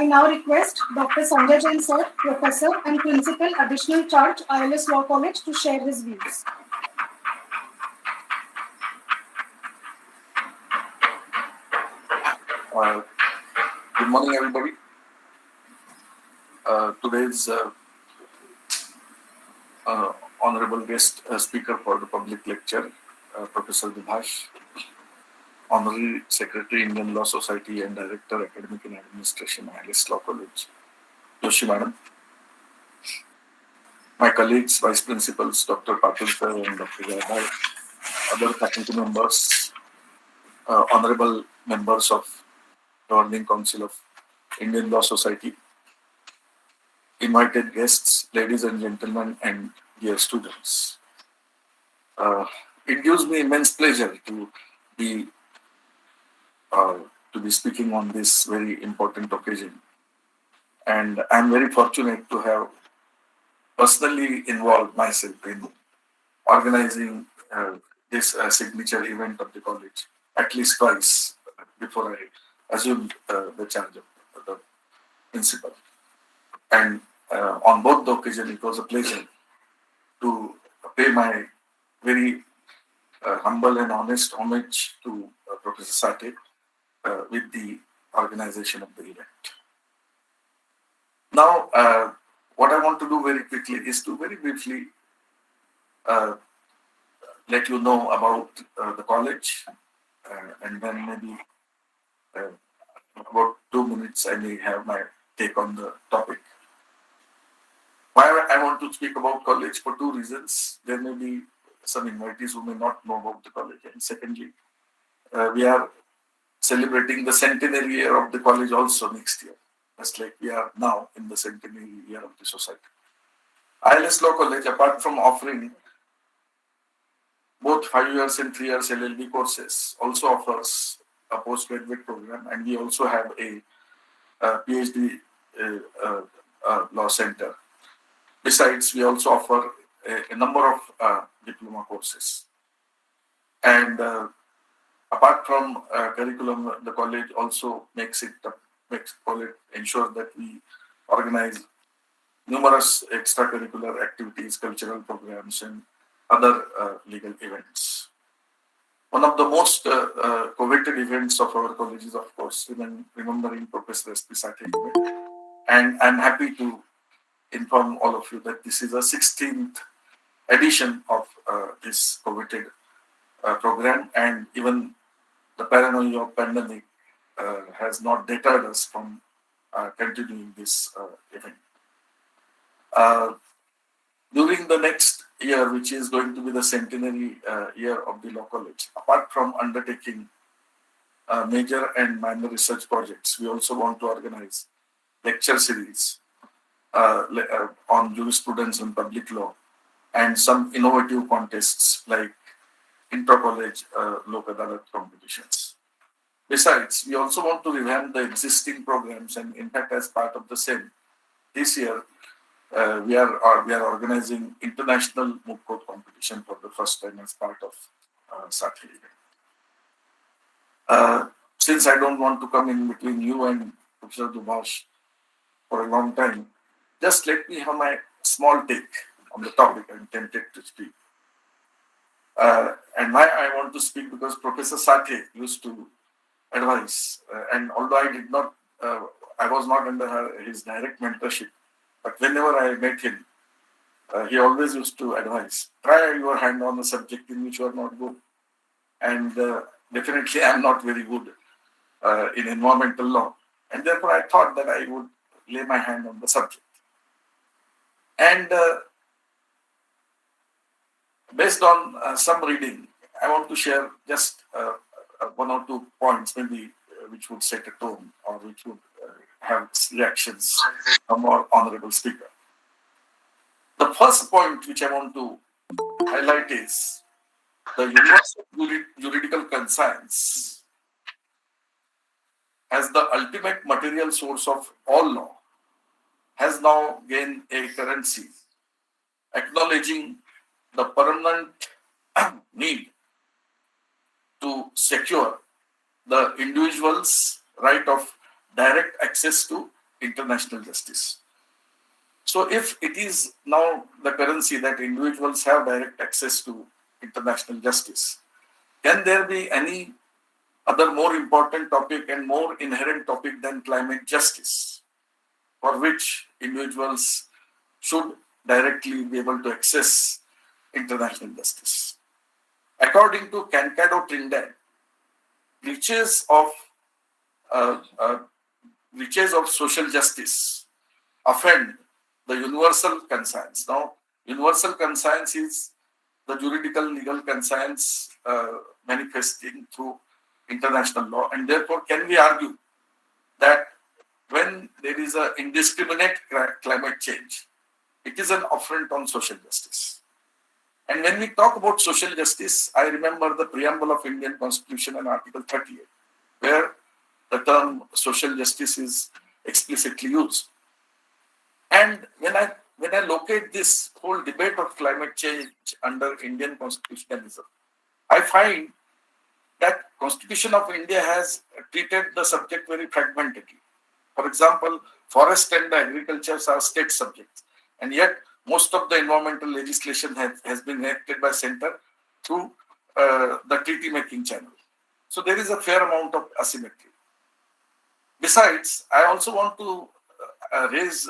I now request Dr. Sanjay Jain Sir, Professor and Principal Additional Charge, ILS Law College, to share his views. Good morning, everybody. Today's honorable guest speaker for the public lecture, Professor Vibhash, Honorary Secretary, Indian Law Society and Director, Academic and Administration, ILS Law College, Joshi Madam. My colleagues, Vice Principals, Dr. Patil Sir and Dr. Jayabhai, other faculty members, honorable members of Governing Council of Indian Law Society, invited guests, ladies and gentlemen, and dear students. It gives me immense pleasure to be speaking on this very important occasion, and I'm very fortunate to have personally involved myself in organizing this signature event of the college at least twice before I assumed the charge of the principal. And on both the occasions, it was a pleasure to pay my very humble and honest homage to Professor Sathe with the organization of the event. Now, what I want to do very quickly is to very briefly let you know about the college, and then maybe about 2 minutes I may have my take on the topic. Why I want to speak about college? For two reasons. There may be some invitees who may not know about the college, and secondly, we are celebrating the centenary year of the college also next year, just like we are now in the centenary year of the society. ILS Law College, apart from offering both 5 years and 3 years LLB courses, also offers a postgraduate program, and we also have a PhD law center. Besides, we also offer a number of diploma courses. And apart from curriculum, the college also ensures that we organize numerous extracurricular activities, cultural programs, and other legal events. One of the most coveted events of our college is, of course, remembering Professor S.P. Sathe event. And I'm happy to inform all of you that this is the 16th edition of this coveted program, and even the paranoia of pandemic has not deterred us from continuing this event. During the next year, which is going to be the centenary year of the Law College, apart from undertaking major and minor research projects, we also want to organize lecture series on jurisprudence and public law, and some innovative contests like inter-college Lok Adalat competitions. Besides, we also want to revamp the existing programs, and in fact, as part of the same, this year we are organizing international Moot competition for the first time as part of Sathe event. Since I don't want to come in between you and Professor Vibhash for a long time, just let me have my small take on the topic. I'm tempted to speak. And why I want to speak, because Professor Sathe used to advise, and although I was not under his direct mentorship, but whenever I met him, he always used to advise, try your hand on a subject in which you are not good. And definitely I am not very good in environmental law. And therefore I thought that I would lay my hand on the subject. And based on some reading, I want to share just 1 or 2 points, maybe which would set a tone or which would have reactions from our honorable speaker. The first point which I want to highlight is the universal juridical conscience as the ultimate material source of all law has now gained a currency, acknowledging the permanent need to secure the individual's right of direct access to international justice. So if it is now the currency that individuals have direct access to international justice, can there be any other more important topic and more inherent topic than climate justice, for which individuals should directly be able to access international justice? According to Cancado Trinidad, breaches of uh, uh, breaches of social justice offend the universal conscience. Now, universal conscience is the juridical legal conscience manifesting through international law, and therefore can we argue that when there is an indiscriminate climate change, it is an affront on social justice. And when we talk about social justice, I remember the preamble of Indian Constitution and Article 38, where the term social justice is explicitly used. And when I locate this whole debate of climate change under Indian constitutionalism, I find that Constitution of India has treated the subject very fragmentedly. For example, forest and agriculture are state subjects, and yet most of the environmental legislation has been enacted by center through the treaty making channel. So there is a fair amount of asymmetry. Besides, I also want to raise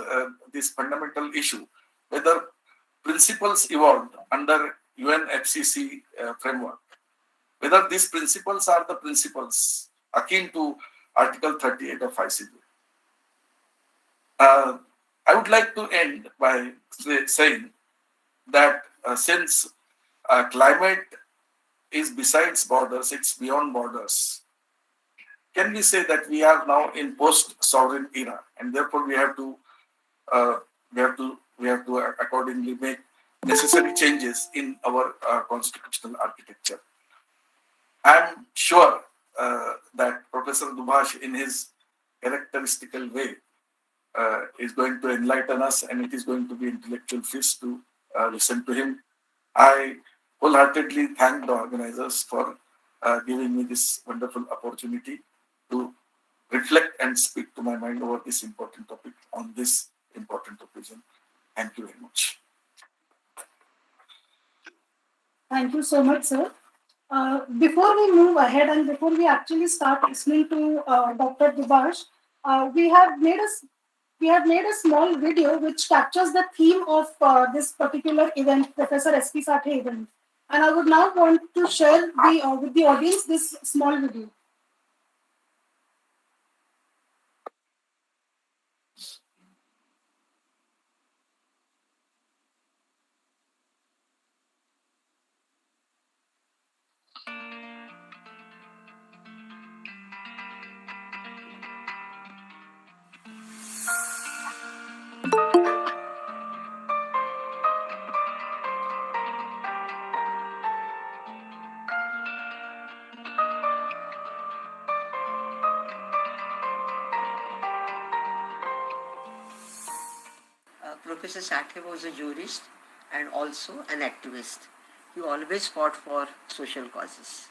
this fundamental issue, whether principles evolved under UNFCCC framework, whether these principles are the principles akin to Article 38 of ICJ. I would like to end by saying that since climate is besides borders, it's beyond borders, can we say that we are now in post-sovereign era, and therefore we have to accordingly make necessary changes in our constitutional architecture. I am sure that Professor Dubhash, in his characteristical way, is going to enlighten us, and it is going to be intellectual feast to listen to him. I wholeheartedly thank the organizers for giving me this wonderful opportunity to reflect and speak to my mind over this important topic on this important occasion. Thank you very much. Thank you so much, sir. Before we move ahead and before we actually start listening to Dr. Dubash, we have made a small video which captures the theme of this particular event, Professor S.P. Sathe event. And I would now want to share with the audience this small video. Professor Sathe was a jurist and also an activist. He always fought for social causes.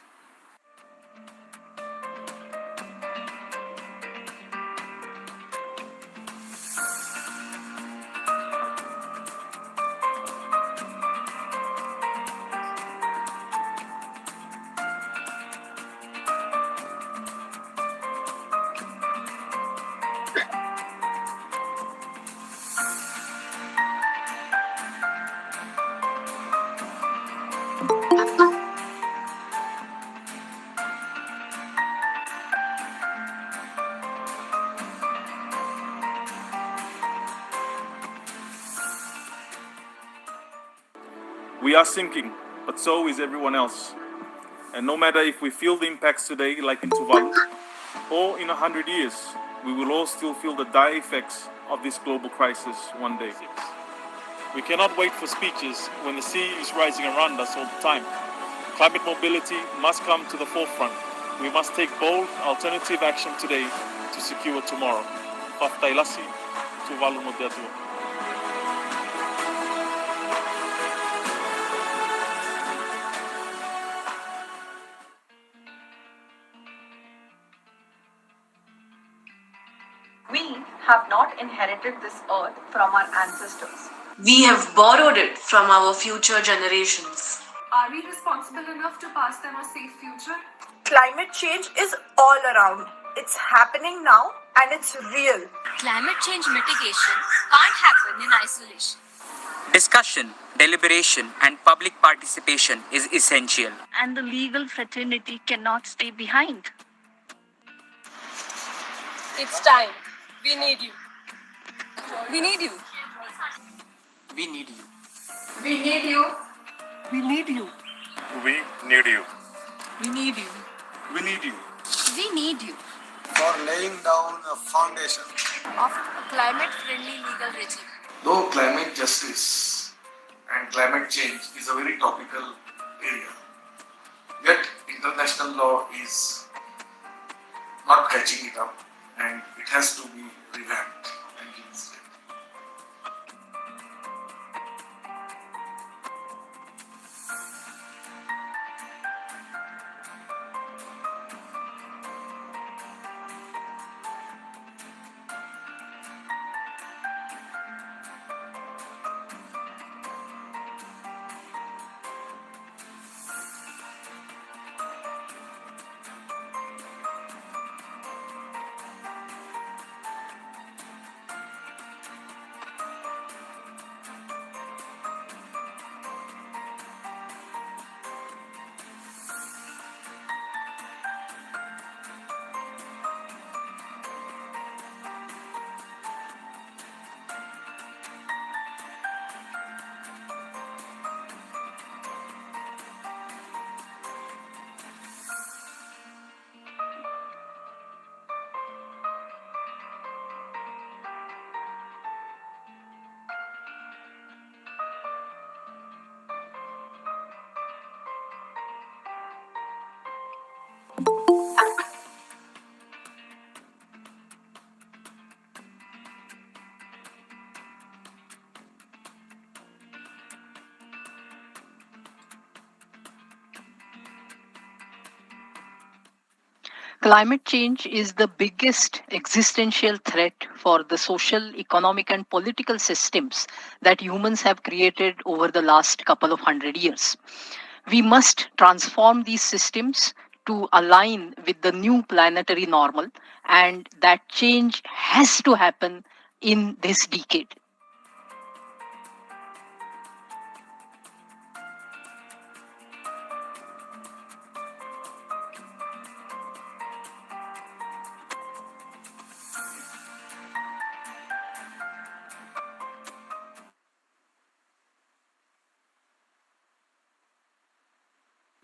We are sinking, but so is everyone else. And no matter if we feel the impacts today, like in Tuvalu, or in 100 years, we will all still feel the dire effects of this global crisis one day. We cannot wait for speeches when the sea is rising around us all the time. Climate mobility must come to the forefront. We must take bold, alternative action today to secure tomorrow. Faftailasi, Tuvalu Modetu. We have not inherited this earth from our ancestors. We have borrowed it from our future generations. Are we responsible enough to pass them a safe future? Climate change is all around. It's happening now and it's real. Climate change mitigation can't happen in isolation. Discussion, deliberation, and public participation is essential. And the legal fraternity cannot stay behind. It's time. We need you. We need you. We need you. We need you. We need you. We need you. We need you. We need you. We need you. For laying down a foundation Of a climate-friendly legal regime. Though climate justice and climate change is a very topical area, yet international law is not catching it up and it has to be revamped and revisited. Climate change is the biggest existential threat for the social, economic, and political systems that humans have created over the last couple of 100 years. We must transform these systems to align with the new planetary normal, and that change has to happen in this decade.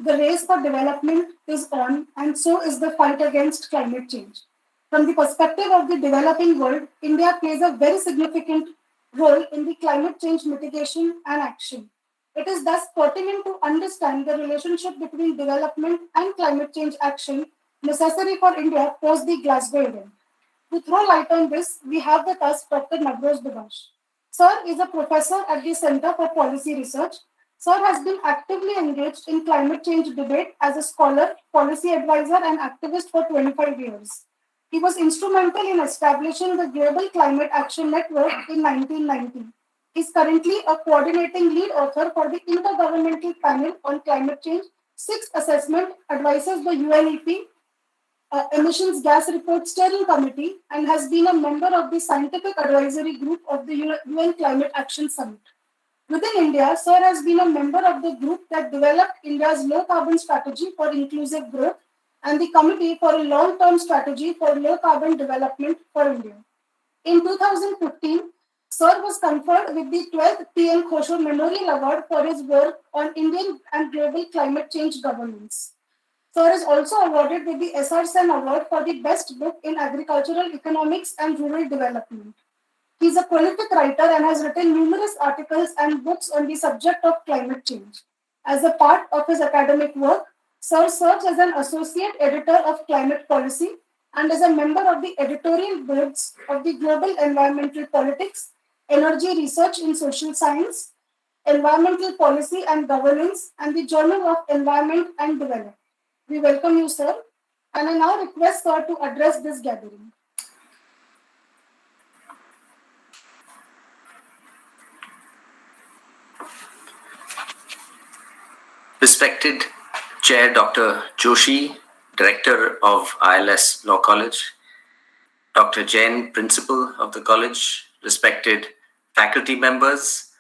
The race for development is on, and so is the fight against climate change. From the perspective of the developing world, India plays a very significant role in the climate change mitigation and action. It is thus pertinent to understand the relationship between development and climate change action necessary for India post the Glasgow event. To throw light on this, we have with us Dr. Navroz Dubash. Sir is a professor at the Center for Policy Research. Sir has been actively engaged in climate change debate as a scholar, policy advisor, and activist for 25 years. He was instrumental in establishing the Global Climate Action Network in 1990. He is currently a coordinating lead author for the Intergovernmental Panel on Climate Change. Sixth assessment advises the UNEP Emissions Gas Report Steering Committee and has been a member of the Scientific Advisory Group of the UN Climate Action Summit. Within India, Sir has been a member of the group that developed India's low carbon strategy for inclusive growth and the Committee for a long-term strategy for low carbon development for India. In 2015, Sir was conferred with the 12th PM Khosrow Memorial Award for his work on Indian and global climate change governance. Sir is also awarded with the SR Sen Award for the best book in agricultural economics and rural development. He is a prolific writer and has written numerous articles and books on the subject of climate change. As a part of his academic work, Sir serves as an associate editor of climate policy and is a member of the editorial boards of the Global Environmental Politics, Energy Research in Social Science, Environmental Policy and Governance, and the Journal of Environment and Development. We welcome you, sir, and I now request sir to address this gathering. Respected Chair Dr. Joshi, Director of ILS Law College, Dr. Jain, Principal of the college, respected faculty members,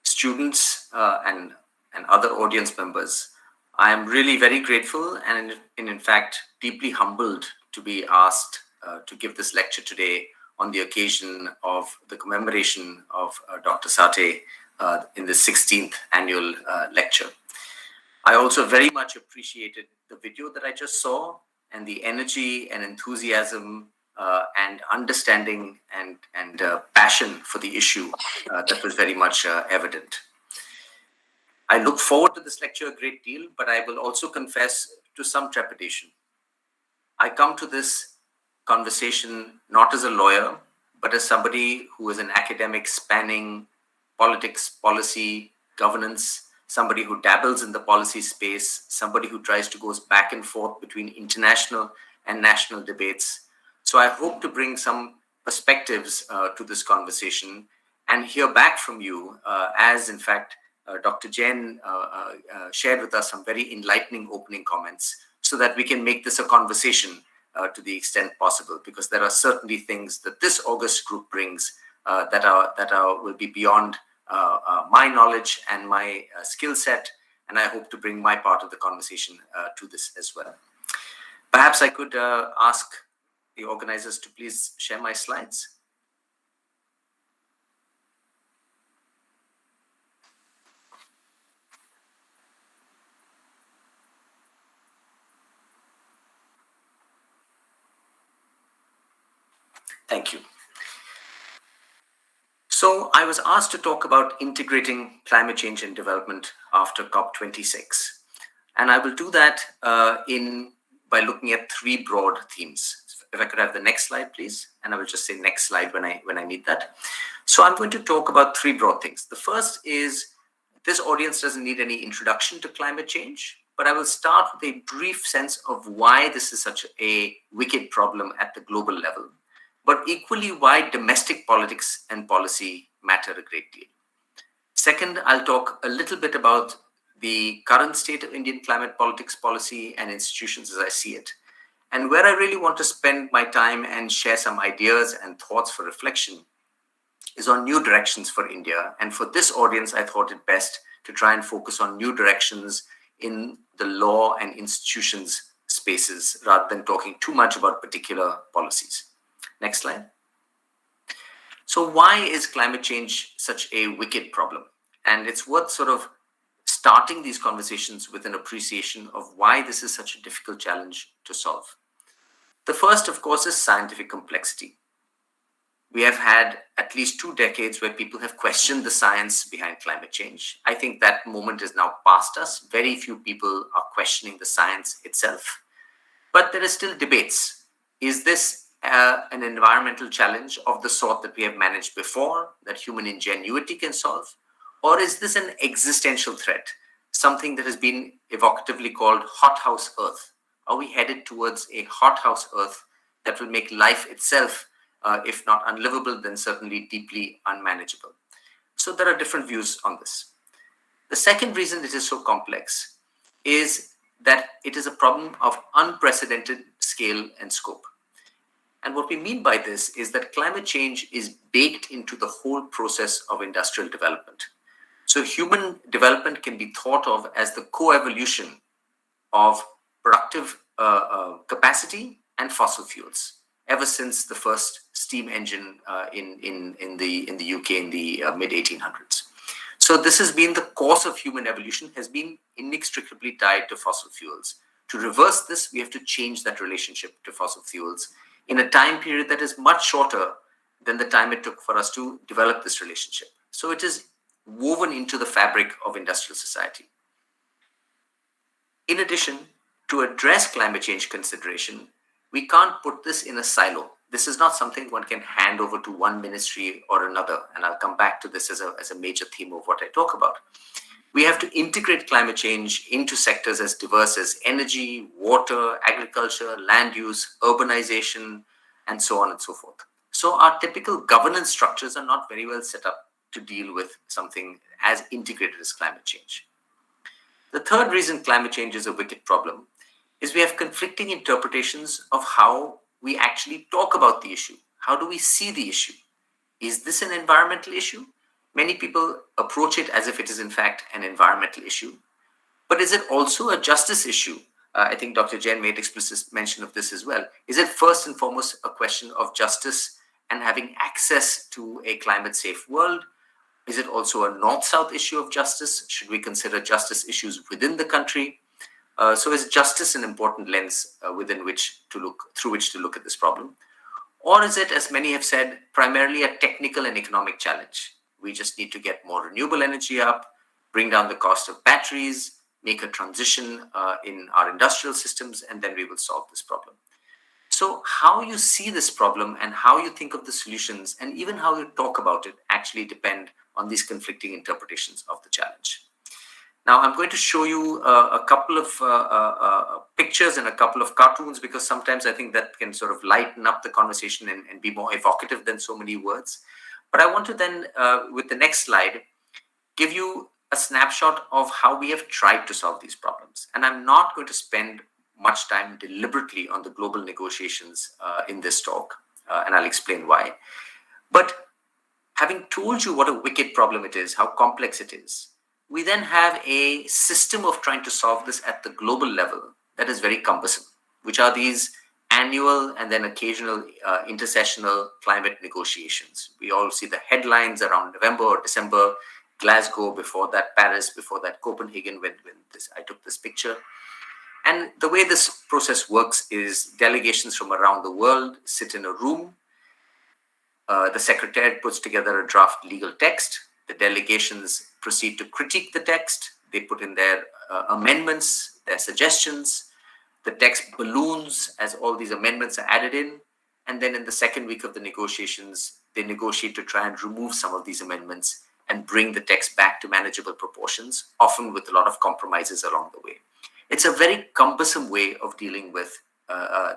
students, and other audience members. I am really very grateful and in fact deeply humbled to be asked to give this lecture today on the occasion of the commemoration of Dr. Sathe in the 16th annual lecture. I also very much appreciated the video that I just saw and the energy and enthusiasm and understanding and passion for the issue that was very much evident. I look forward to this lecture a great deal, but I will also confess to some trepidation. I come to this conversation not as a lawyer, but as somebody who is an academic spanning politics, policy, governance, somebody who dabbles in the policy space, somebody who tries to go back and forth between international and national debates. So I hope to bring some perspectives to this conversation and hear back from you as in fact Dr. Jain shared with us some very enlightening opening comments so that we can make this a conversation to the extent possible, because there are certainly things that this August group brings that will be beyond my knowledge and my skill set, and I hope to bring my part of the conversation to this as well. Perhaps I could ask the organizers to please share my slides. Thank you. So I was asked to talk about integrating climate change and development after COP26. And I will do that by looking at three broad themes. If I could have the next slide, please. And I will just say next slide when I need that. So I'm going to talk about three broad things. The first is this audience doesn't need any introduction to climate change, but I will start with a brief sense of why this is such a wicked problem at the global level, but equally why domestic politics and policy matter a great deal. Second, I'll talk a little bit about the current state of Indian climate politics, policy, and institutions as I see it. And where I really want to spend my time and share some ideas and thoughts for reflection is on new directions for India. And for this audience, I thought it best to try and focus on new directions in the law and institutions spaces rather than talking too much about particular policies. Next slide. So why is climate change such a wicked problem? And it's worth sort of starting these conversations with an appreciation of why this is such a difficult challenge to solve. The first, of course, is scientific complexity. We have had at least 2 decades where people have questioned the science behind climate change. I think that moment is now past us. Very few people are questioning the science itself. But there are still debates. Is this an environmental challenge of the sort that we have managed before, that human ingenuity can solve? Or is this an existential threat, something that has been evocatively called hothouse Earth? Are we headed towards a hothouse Earth that will make life itself, if not unlivable, then certainly deeply unmanageable? So there are different views on this. The second reason it is so complex is that it is a problem of unprecedented scale and scope. And what we mean by this is that climate change is baked into the whole process of industrial development. So human development can be thought of as the co-evolution of productive capacity and fossil fuels ever since the first steam engine in the UK in the mid-1800s. So this has been the course of human evolution, has been inextricably tied to fossil fuels. To reverse this, we have to change that relationship to fossil fuels in a time period that is much shorter than the time it took for us to develop this relationship. So it is woven into the fabric of industrial society. In addition, to address climate change consideration, we can't put this in a silo. This is not something one can hand over to one ministry or another, and I'll come back to this as a major theme of what I talk about. We have to integrate climate change into sectors as diverse as energy, water, agriculture, land use, urbanization, and so on and so forth. So our typical governance structures are not very well set up to deal with something as integrated as climate change. The third reason climate change is a wicked problem is we have conflicting interpretations of how we actually talk about the issue. How do we see the issue? Is this an environmental issue? Many people approach it as if it is in fact an environmental issue. But is it also a justice issue? I think Dr. Jain made explicit mention of this as well. Is it first and foremost a question of justice and having access to a climate safe world? Is it also a north-south issue of justice? Should we consider justice issues within the country? So is justice an important lens through which to look at this problem? Or is it, as many have said, primarily a technical and economic challenge? We just need to get more renewable energy up, bring down the cost of batteries, make a transition in our industrial systems, and then we will solve this problem. So how you see this problem and how you think of the solutions and even how you talk about it actually depend on these conflicting interpretations of the challenge. Now, I'm going to show you a couple of pictures and a couple of cartoons because sometimes I think that can sort of lighten up the conversation and be more evocative than so many words. But I want to then, with the next slide, give you a snapshot of how we have tried to solve these problems. And I'm not going to spend much time deliberately on the global negotiations in this talk, and I'll explain why. But having told you what a wicked problem it is, how complex it is, we then have a system of trying to solve this at the global level that is very cumbersome, which are these annual and then occasional intersessional climate negotiations. We all see the headlines around November or December, Glasgow, before that Paris, before that Copenhagen, when I took this picture. And the way this process works is delegations from around the world sit in a room. The Secretariat puts together a draft legal text. The delegations proceed to critique the text. They put in their amendments, their suggestions. The text balloons as all these amendments are added in. And then in the second week of the negotiations, they negotiate to try and remove some of these amendments and bring the text back to manageable proportions, often with a lot of compromises along the way. It's a very cumbersome way of dealing with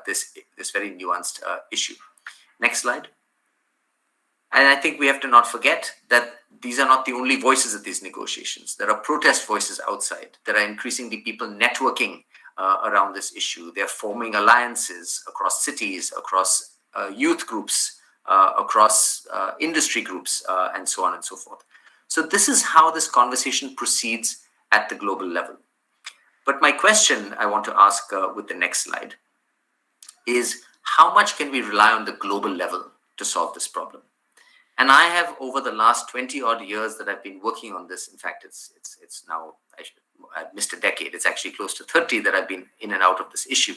this very nuanced issue. Next slide. And I think we have to not forget that these are not the only voices at these negotiations. There are protest voices outside. There are increasingly people networking around this issue. They're forming alliances across cities, across youth groups, across industry groups, and so on and so forth. So this is how this conversation proceeds at the global level. But my question I want to ask with the next slide is, how much can we rely on the global level to solve this problem? And I have, over the last 20 odd years that I've been working on this, in fact, it's now, I've missed a decade. It's actually close to 30 that I've been in and out of this issue.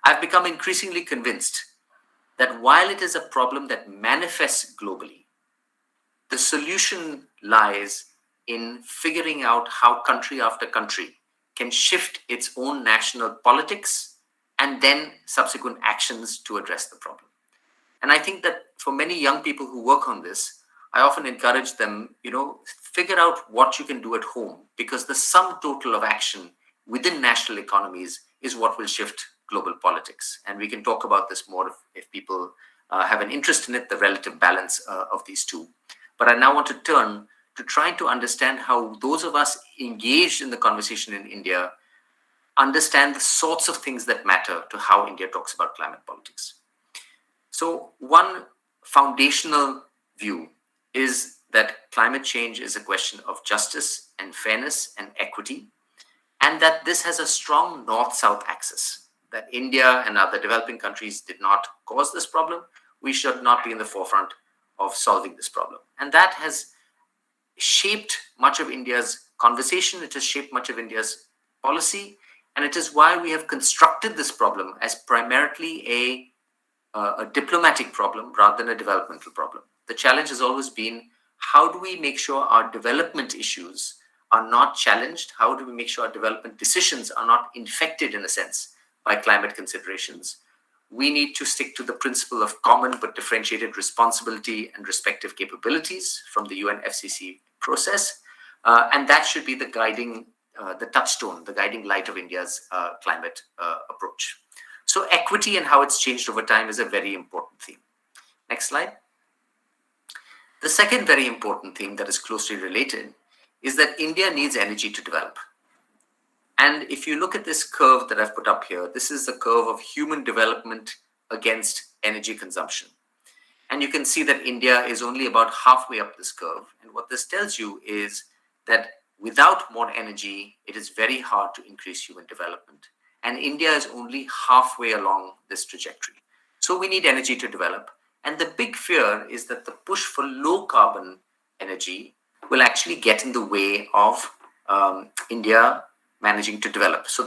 I've become increasingly convinced that while it is a problem that manifests globally, the solution lies in figuring out how country after country can shift its own national politics and then subsequent actions to address the problem. And I think that for many young people who work on this, I often encourage them, figure out what you can do at home, because the sum total of action within national economies is what will shift global politics. And we can talk about this more if people have an interest in it, the relative balance of these two. But I now want to turn to trying to understand how those of us engaged in the conversation in India understand the sorts of things that matter to how India talks about climate politics. So one foundational view is that climate change is a question of justice and fairness and equity, and that this has a strong north-south axis, that India and other developing countries did not cause this problem. We should not be in the forefront of solving this problem. And that has shaped much of India's conversation. It has shaped much of India's policy. And it is why we have constructed this problem as primarily a diplomatic problem rather than a developmental problem. The challenge has always been, how do we make sure our development issues are not challenged? How do we make sure our development decisions are not infected, in a sense, by climate considerations? We need to stick to the principle of common but differentiated responsibility and respective capabilities from the UNFCCC process. And that should be the guiding, the touchstone, the guiding light of India's climate approach. So equity and how it's changed over time is a very important theme. Next slide. The second very important theme that is closely related is that India needs energy to develop. And if you look at this curve that I've put up here, this is the curve of human development against energy consumption. And you can see that India is only about halfway up this curve. And what this tells you is that without more energy, it is very hard to increase human development. And India is only halfway along this trajectory. So we need energy to develop. And the big fear is that the push for low carbon energy will actually get in the way of India managing to develop. So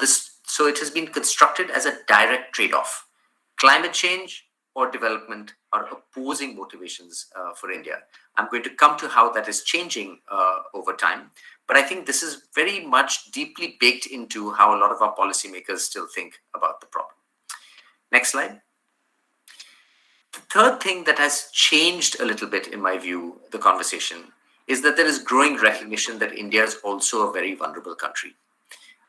it has been constructed as a direct trade-off. Climate change or development are opposing motivations for India. I'm going to come to how that is changing over time, but I think this is very much deeply baked into how a lot of our policymakers still think about the problem. Next slide. The third thing that has changed a little bit, in my view, the conversation, is that there is growing recognition that India is also a very vulnerable country.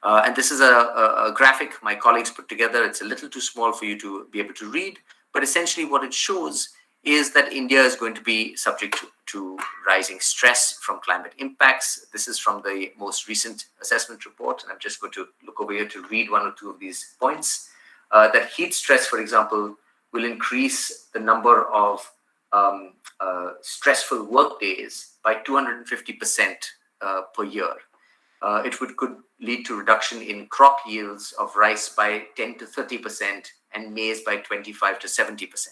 And this is a graphic my colleagues put together. It's a little too small for you to be able to read, but essentially what it shows is that India is going to be subject to rising stress from climate impacts. This is from the most recent assessment report, and I'm just going to look over here to read one or two of these points. That heat stress, for example, will increase the number of stressful work days by 250% per year. Could lead to reduction in crop yields of rice by 10 to 30% and maize by 25 to 70%.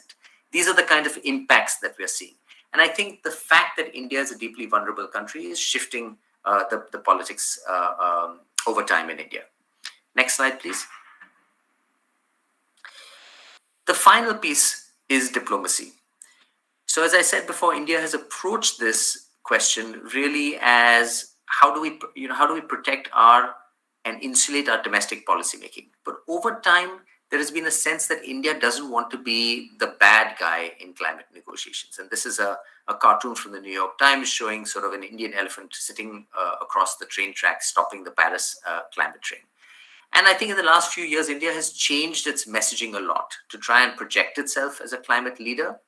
These are the kind of impacts that we are seeing. And I think the fact that India is a deeply vulnerable country is shifting the politics over time in India. Next slide, please. The final piece is diplomacy. So as I said before, India has approached this question really as how do we protect and insulate our domestic policymaking? But over time, there has been a sense that India doesn't want to be the bad guy in climate negotiations. And this is a cartoon from the New York Times showing sort of an Indian elephant sitting across the train tracks, stopping the Paris climate train. And I think in the last few years, India has changed its messaging a lot to try and project itself as a climate leader.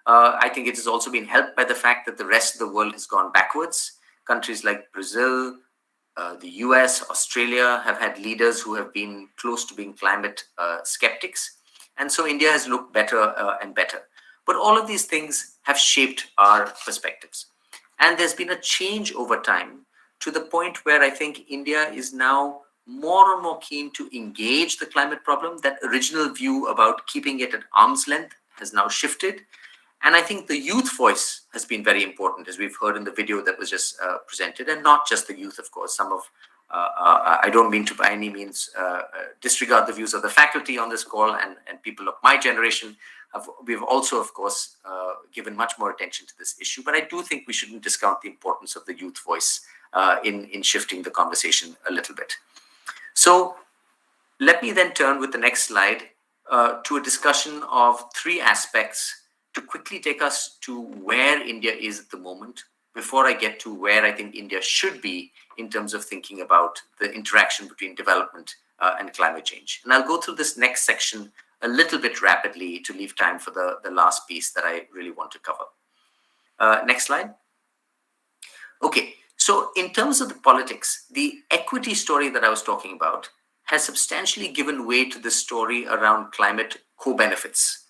I think it has also been helped by the fact that the rest of the world has gone backwards. Countries like Brazil, the US, Australia have had leaders who have been close to being climate skeptics. And so India has looked better and better. But all of these things have shaped our perspectives. And there's been a change over time to the point where I think India is now more and more keen to engage the climate problem. That original view about keeping it at arm's length has now shifted. And I think the youth voice has been very important, as we've heard in the video that was just presented, and not just the youth, of course. I don't mean to by any means disregard the views of the faculty on this call and people of my generation. We've also, of course, given much more attention to this issue, but I do think we shouldn't discount the importance of the youth voice in shifting the conversation a little bit. So let me then turn with the next slide to a discussion of three aspects to quickly take us to where India is at the moment, before I get to where I think India should be in terms of thinking about the interaction between development and climate change. And I'll go through this next section a little bit rapidly to leave time for the last piece that I really want to cover. Next slide. Okay, so in terms of the politics, the equity story that I was talking about has substantially given way to the story around climate co-benefits.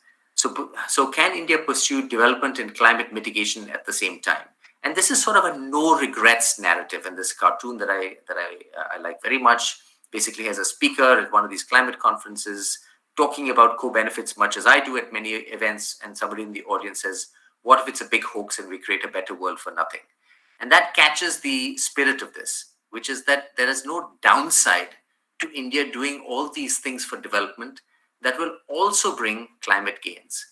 So can India pursue development and climate mitigation at the same time? And this is sort of a no regrets narrative. And this cartoon that I like very much basically has a speaker at one of these climate conferences talking about co-benefits, much as I do at many events. And somebody in the audience says, what if it's a big hoax and we create a better world for nothing? And that catches the spirit of this, which is that there is no downside to India doing all these things for development that will also bring climate gains.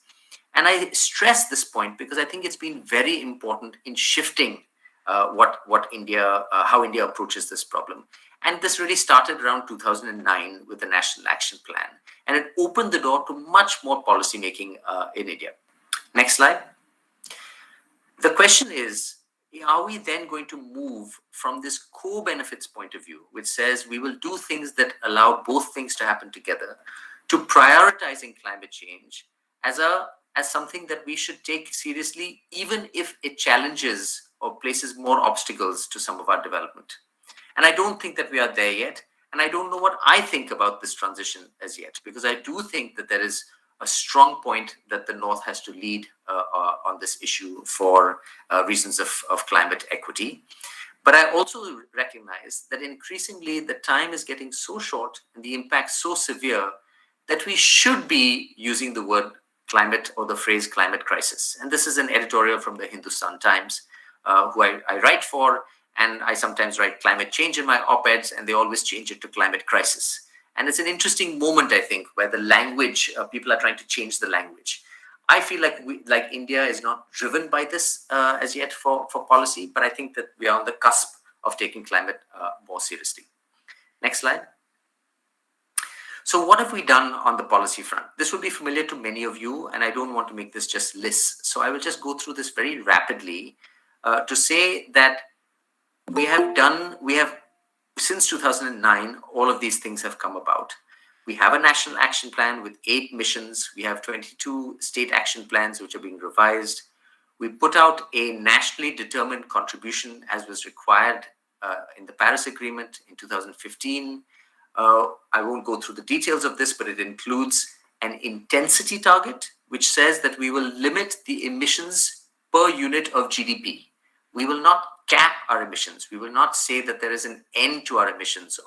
And I stress this point because I think it's been very important in shifting how India approaches this problem. And this really started around 2009 with the National Action Plan. And it opened the door to much more policy making in India. Next slide. The question is, are we then going to move from this co-benefits point of view, which says we will do things that allow both things to happen together, to prioritizing climate change as something that we should take seriously, even if it challenges or places more obstacles to some of our development? And I don't think that we are there yet. And I don't know what I think about this transition as yet, because I do think that there is a strong point that the North has to lead on this issue for reasons of climate equity. But I also recognize that increasingly the time is getting so short and the impact so severe that we should be using the word climate or the phrase climate crisis. And this is an editorial from the Hindustan Times, who I write for, and I sometimes write climate change in my op-eds, and they always change it to climate crisis. And it's an interesting moment, I think, where the language, people are trying to change the language. I feel like India is not driven by this as yet for policy, but I think that we are on the cusp of taking climate more seriously. Next slide. So what have we done on the policy front? This will be familiar to many of you, and I don't want to make this just lists. So I will just go through this very rapidly to say that we have, since 2009, all of these things have come about. We have a national action plan with 8 missions. We have 22 state action plans, which are being revised. We put out a nationally determined contribution as was required in the Paris Agreement in 2015. I won't go through the details of this, but it includes an intensity target, which says that we will limit the emissions per unit of GDP. We will not cap our emissions. We will not say that there is an end to our emissions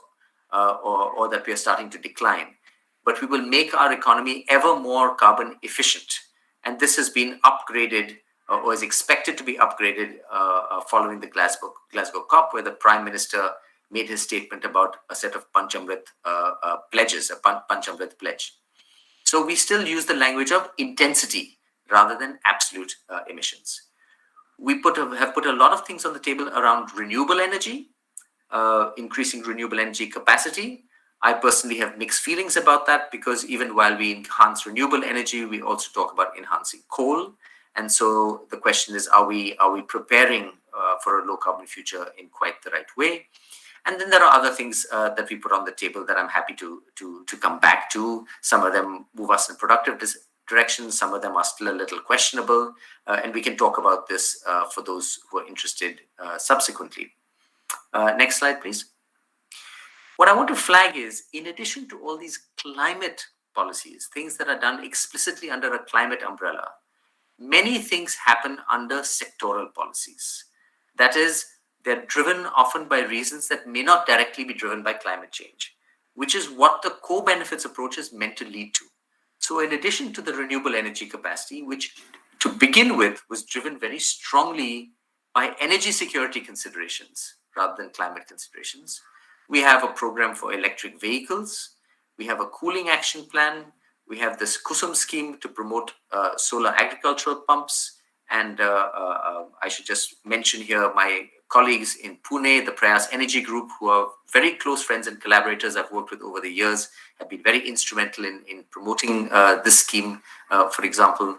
or that we are starting to decline, but we will make our economy ever more carbon efficient. And this has been upgraded or is expected to be upgraded following the Glasgow COP, where the Prime Minister made his statement about a set of Panchamrit pledges, a Panchamrit pledge. So we still use the language of intensity rather than absolute emissions. We have put a lot of things on the table around renewable energy, increasing renewable energy capacity. I personally have mixed feelings about that, because even while we enhance renewable energy, we also talk about enhancing coal. And so the question is, are we preparing for a low carbon future in quite the right way? And then there are other things that we put on the table that I'm happy to come back to. Some of them move us in productive directions. Some of them are still a little questionable. And we can talk about this for those who are interested subsequently. Next slide, please. What I want to flag is, in addition to all these climate policies, things that are done explicitly under a climate umbrella, many things happen under sectoral policies. That is, they're driven often by reasons that may not directly be driven by climate change, which is what the co-benefits approach is meant to lead to. So in addition to the renewable energy capacity, which to begin with was driven very strongly by energy security considerations rather than climate considerations, we have a program for electric vehicles. We have a cooling action plan. We have this Kusum scheme to promote solar agricultural pumps. And I should just mention here my colleagues in Pune, the Prayas Energy Group, who are very close friends and collaborators I've worked with over the years, have been very instrumental in promoting this scheme, for example.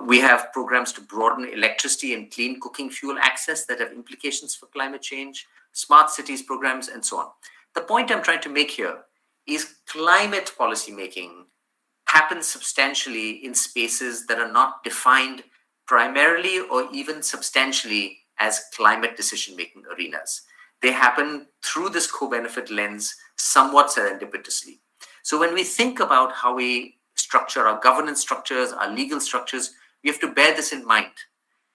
We have programs to broaden electricity and clean cooking fuel access that have implications for climate change, smart cities programs, and so on. The point I'm trying to make here is climate policy making happens substantially in spaces that are not defined primarily or even substantially as climate decision-making arenas. They happen through this co-benefit lens somewhat serendipitously. So when we think about how we structure our governance structures, our legal structures, we have to bear this in mind.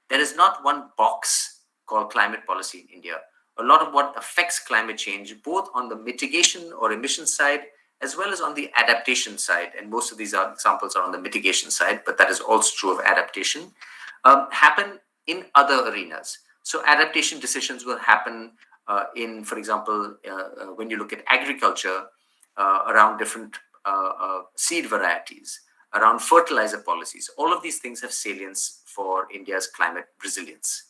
There is not one box called climate policy in India. A lot of what affects climate change, both on the mitigation or emission side, as well as on the adaptation side, and most of these examples are on the mitigation side, but that is also true of adaptation, happen in other arenas. So adaptation decisions will happen in, for example, when you look at agriculture, around different seed varieties, around fertilizer policies. All of these things have salience for India's climate resilience.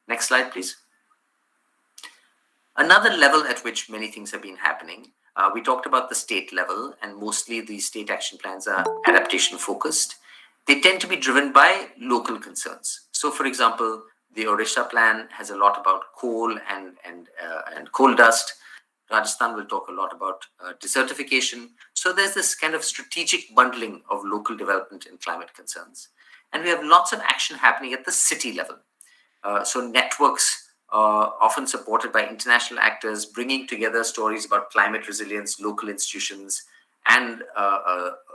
Next slide, please. Another level at which many things have been happening, we talked about the state level, and mostly these state action plans are adaptation focused. They tend to be driven by local concerns. So, for example, the Odisha plan has a lot about coal and coal dust. Rajasthan will talk a lot about desertification. So there's this kind of strategic bundling of local development and climate concerns. And we have lots of action happening at the city level. So networks often supported by international actors, bringing together stories about climate resilience, local institutions, and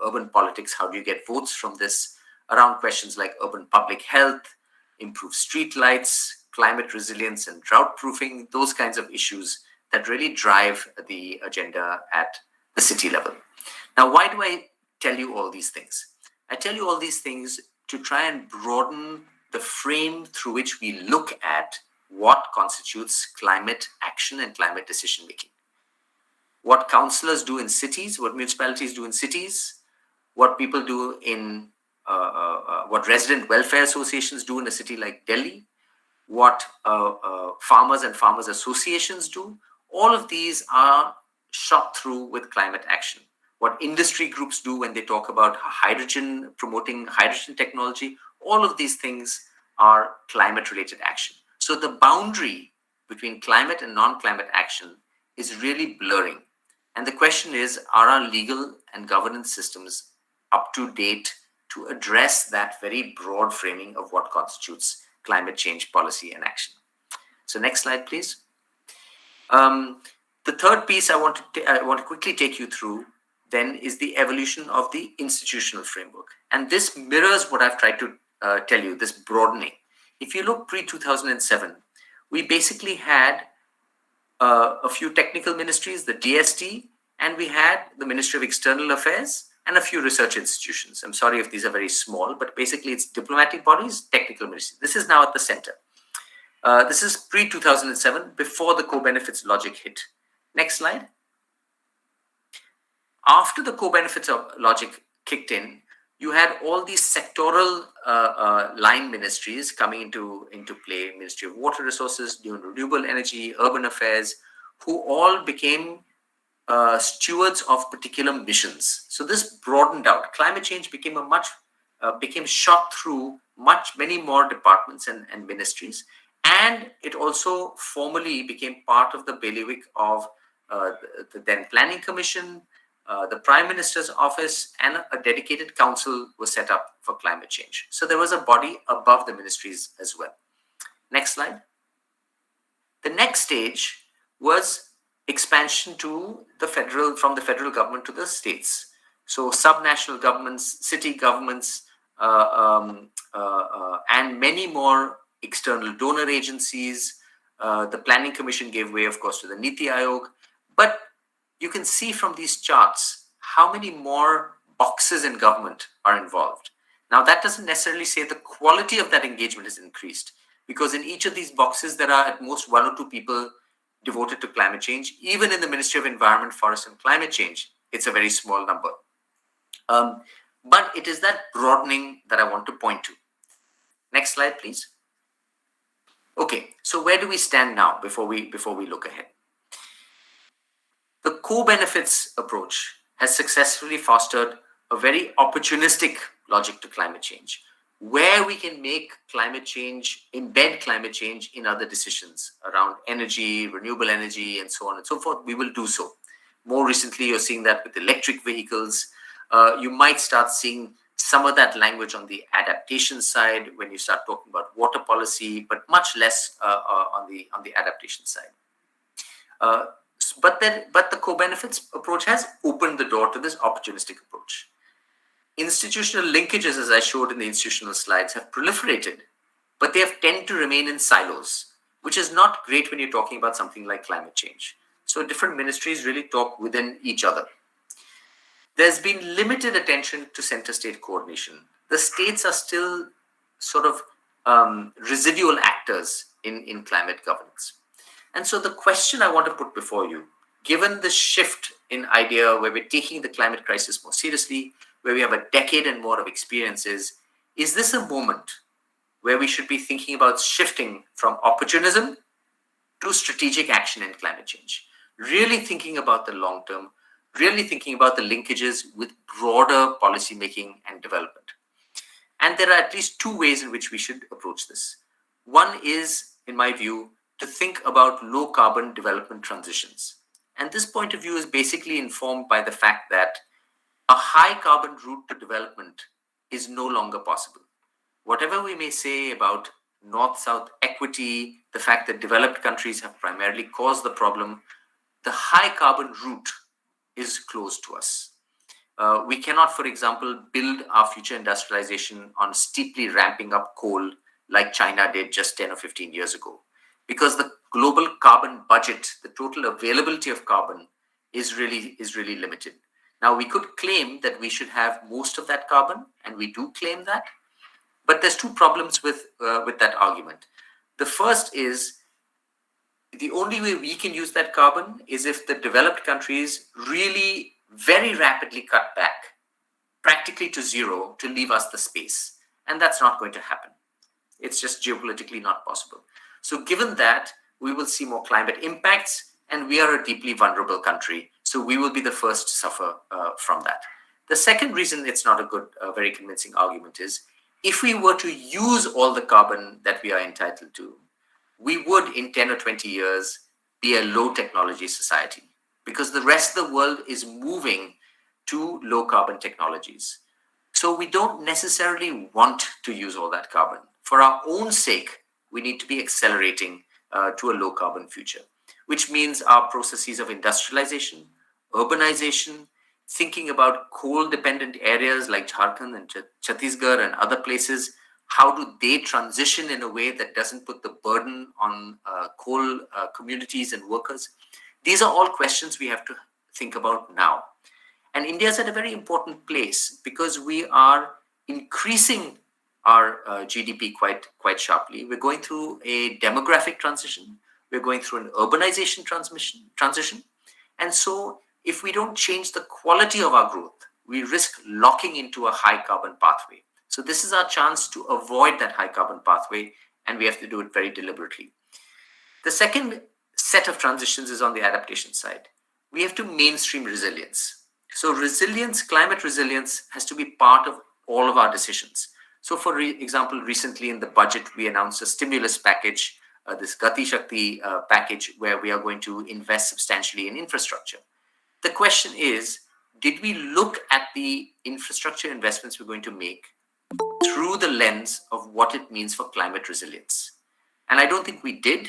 urban politics. How do you get votes from this around questions like urban public health, improved street lights, climate resilience and drought proofing, those kinds of issues that really drive the agenda at the city level. Now, why do I tell you all these things? I tell you all these things to try and broaden the frame through which we look at what constitutes climate action and climate decision making. What councillors do in cities, what municipalities do in cities, what people do in what resident welfare associations do in a city like Delhi, what farmers and farmers associations do. All of these are shot through with climate action. What industry groups do when they talk about hydrogen, promoting hydrogen technology, all of these things are climate related action. So the boundary between climate and non-climate action is really blurring. And the question is, are our legal and governance systems up to date to address that very broad framing of what constitutes climate change policy and action? So next slide, please. The third piece I want to quickly take you through then is the evolution of the institutional framework. And this mirrors what I've tried to tell you, this broadening. If you look pre-2007, we basically had a few technical ministries, the DST, and we had the Ministry of External Affairs and a few research institutions. I'm sorry if these are very small, but basically it's diplomatic bodies, technical ministries. This is now at the center. This is pre-2007, before the co-benefits logic hit. Next slide. After the co-benefits logic kicked in, you had all these sectoral line ministries coming into play, Ministry of Water Resources, Renewable Energy, Urban Affairs, who all became stewards of particular missions. So this broadened out. Climate change became became shot through many more departments and ministries. And it also formally became part of the bailiwick of the then Planning Commission, the Prime Minister's office, and a dedicated council was set up for climate change. So there was a body above the ministries as well. Next slide. The next stage was expansion to from the federal government to the states. So subnational governments, city governments, and many more external donor agencies. The Planning Commission gave way, of course, to the Niti Aayog. But you can see from these charts how many more boxes in government are involved. Now, that doesn't necessarily say the quality of that engagement is increased, because in each of these boxes, there are at most 1 or 2 people devoted to climate change. Even in the Ministry of Environment, Forest and Climate Change, it's a very small number. But it is that broadening that I want to point to. Next slide, please. Okay, so where do we stand now before we look ahead? The co-benefits approach has successfully fostered a very opportunistic logic to climate change, where we can make climate change, embed climate change in other decisions around energy, renewable energy, and so on and so forth. We will do so. More recently, you're seeing that with electric vehicles. You might start seeing some of that language on the adaptation side when you start talking about water policy, but much less on the adaptation side. But the co-benefits approach has opened the door to this opportunistic approach. Institutional linkages, as I showed in the institutional slides, have proliferated, but they have tend to remain in silos, which is not great when you're talking about something like climate change. So different ministries really talk within each other. There's been limited attention to center-state coordination. The states are still sort of residual actors in climate governance. And so the question I want to put before you, given the shift in idea where we're taking the climate crisis more seriously, where we have a decade and more of experiences, is this a moment where we should be thinking about shifting from opportunism to strategic action in climate change? Really thinking about the long term, really thinking about the linkages with broader policy making and development. And there are at least 2 ways in which we should approach this. One is, in my view, to think about low carbon development transitions. And this point of view is basically informed by the fact that a high carbon route to development is no longer possible. Whatever we may say about north-south equity, the fact that developed countries have primarily caused the problem, the high carbon route is closed to us. We cannot, for example, build our future industrialization on steeply ramping up coal like China did just 10 or 15 years ago, because the global carbon budget, the total availability of carbon, is really limited. Now, we could claim that we should have most of that carbon, and we do claim that, but there's two problems with that argument. The first is the only way we can use that carbon is if the developed countries really very rapidly cut back, practically to zero, to leave us the space. And that's not going to happen. It's just geopolitically not possible. So given that, we will see more climate impacts, and we are a deeply vulnerable country. So we will be the first to suffer from that. The second reason it's not a good, very convincing argument is, if we were to use all the carbon that we are entitled to, we would, in 10 or 20 years, be a low technology society, because the rest of the world is moving to low carbon technologies. So we don't necessarily want to use all that carbon. For our own sake, we need to be accelerating to a low carbon future, which means our processes of industrialization, urbanization, thinking about coal dependent areas like Jharkhand and Chhattisgarh and other places, how do they transition in a way that doesn't put the burden on coal communities and workers? These are all questions we have to think about now. And India is at a very important place because we are increasing our GDP quite sharply. We're going through a demographic transition. We're going through an urbanization transition. And so if we don't change the quality of our growth, we risk locking into a high carbon pathway. So this is our chance to avoid that high carbon pathway, and we have to do it very deliberately. The second set of transitions is on the adaptation side. We have to mainstream resilience. So resilience, climate resilience, has to be part of all of our decisions. So for example, recently in the budget, we announced a stimulus package, this Gati Shakti package, where we are going to invest substantially in infrastructure. The question is, did we look at the infrastructure investments we're going to make through the lens of what it means for climate resilience? And I don't think we did.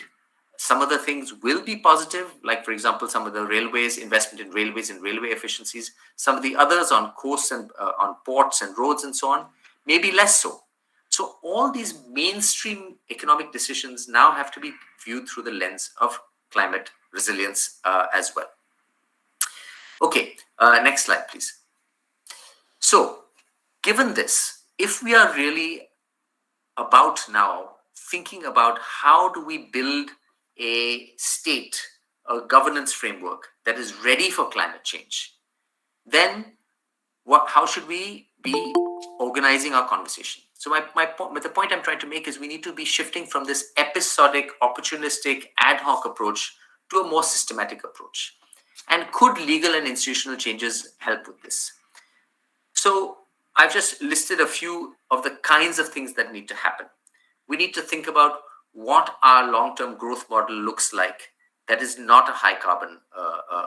Some of the things will be positive, like, for example, some of the railways, investment in railways and railway efficiencies. Some of the others on coasts and on ports and roads and so on, maybe less so. So all these mainstream economic decisions now have to be viewed through the lens of climate resilience as well. Okay, next slide, please. So, given this, if we are really about now thinking about how do we build a state, a governance framework that is ready for climate change, then how should we be organizing our conversation? So the point I'm trying to make is we need to be shifting from this episodic, opportunistic, ad hoc approach to a more systematic approach. And could legal and institutional changes help with this? So I've just listed a few of the kinds of things that need to happen. We need to think about what our long-term growth model looks like that is not a high carbon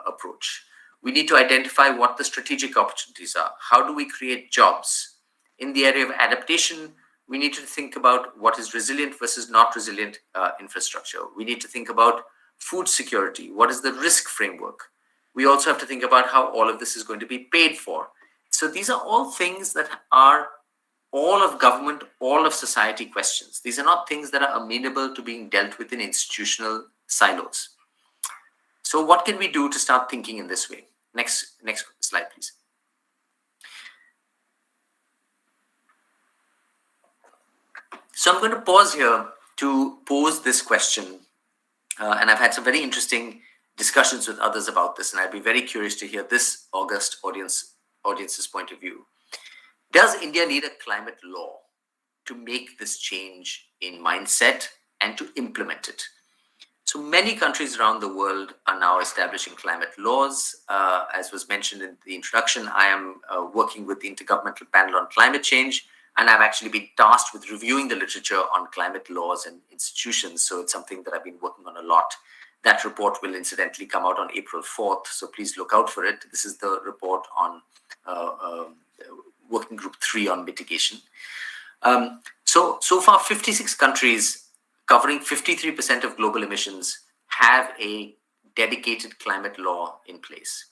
approach. We need to identify what the strategic opportunities are. How do we create jobs? In the area of adaptation, we need to think about what is resilient versus not resilient infrastructure. We need to think about food security. What is the risk framework? We also have to think about how all of this is going to be paid for. So these are all things that are all of government, all of society questions. These are not things that are amenable to being dealt with in institutional silos. So what can we do to start thinking in this way? Next slide, please. So I'm going to pause here to pose this question. And I've had some very interesting discussions with others about this, and I'd be very curious to hear this august audience's point of view. Does India need a climate law to make this change in mindset and to implement it? So many countries around the world are now establishing climate laws. As was mentioned in the introduction, I am working with the Intergovernmental Panel on Climate Change, and I've actually been tasked with reviewing the literature on climate laws and institutions. So it's something that I've been working on a lot. That report will incidentally come out on April 4th, so please look out for it. This is the report on Working Group 3 on mitigation. So far, 56 countries covering 53% of global emissions, have a dedicated climate law in place.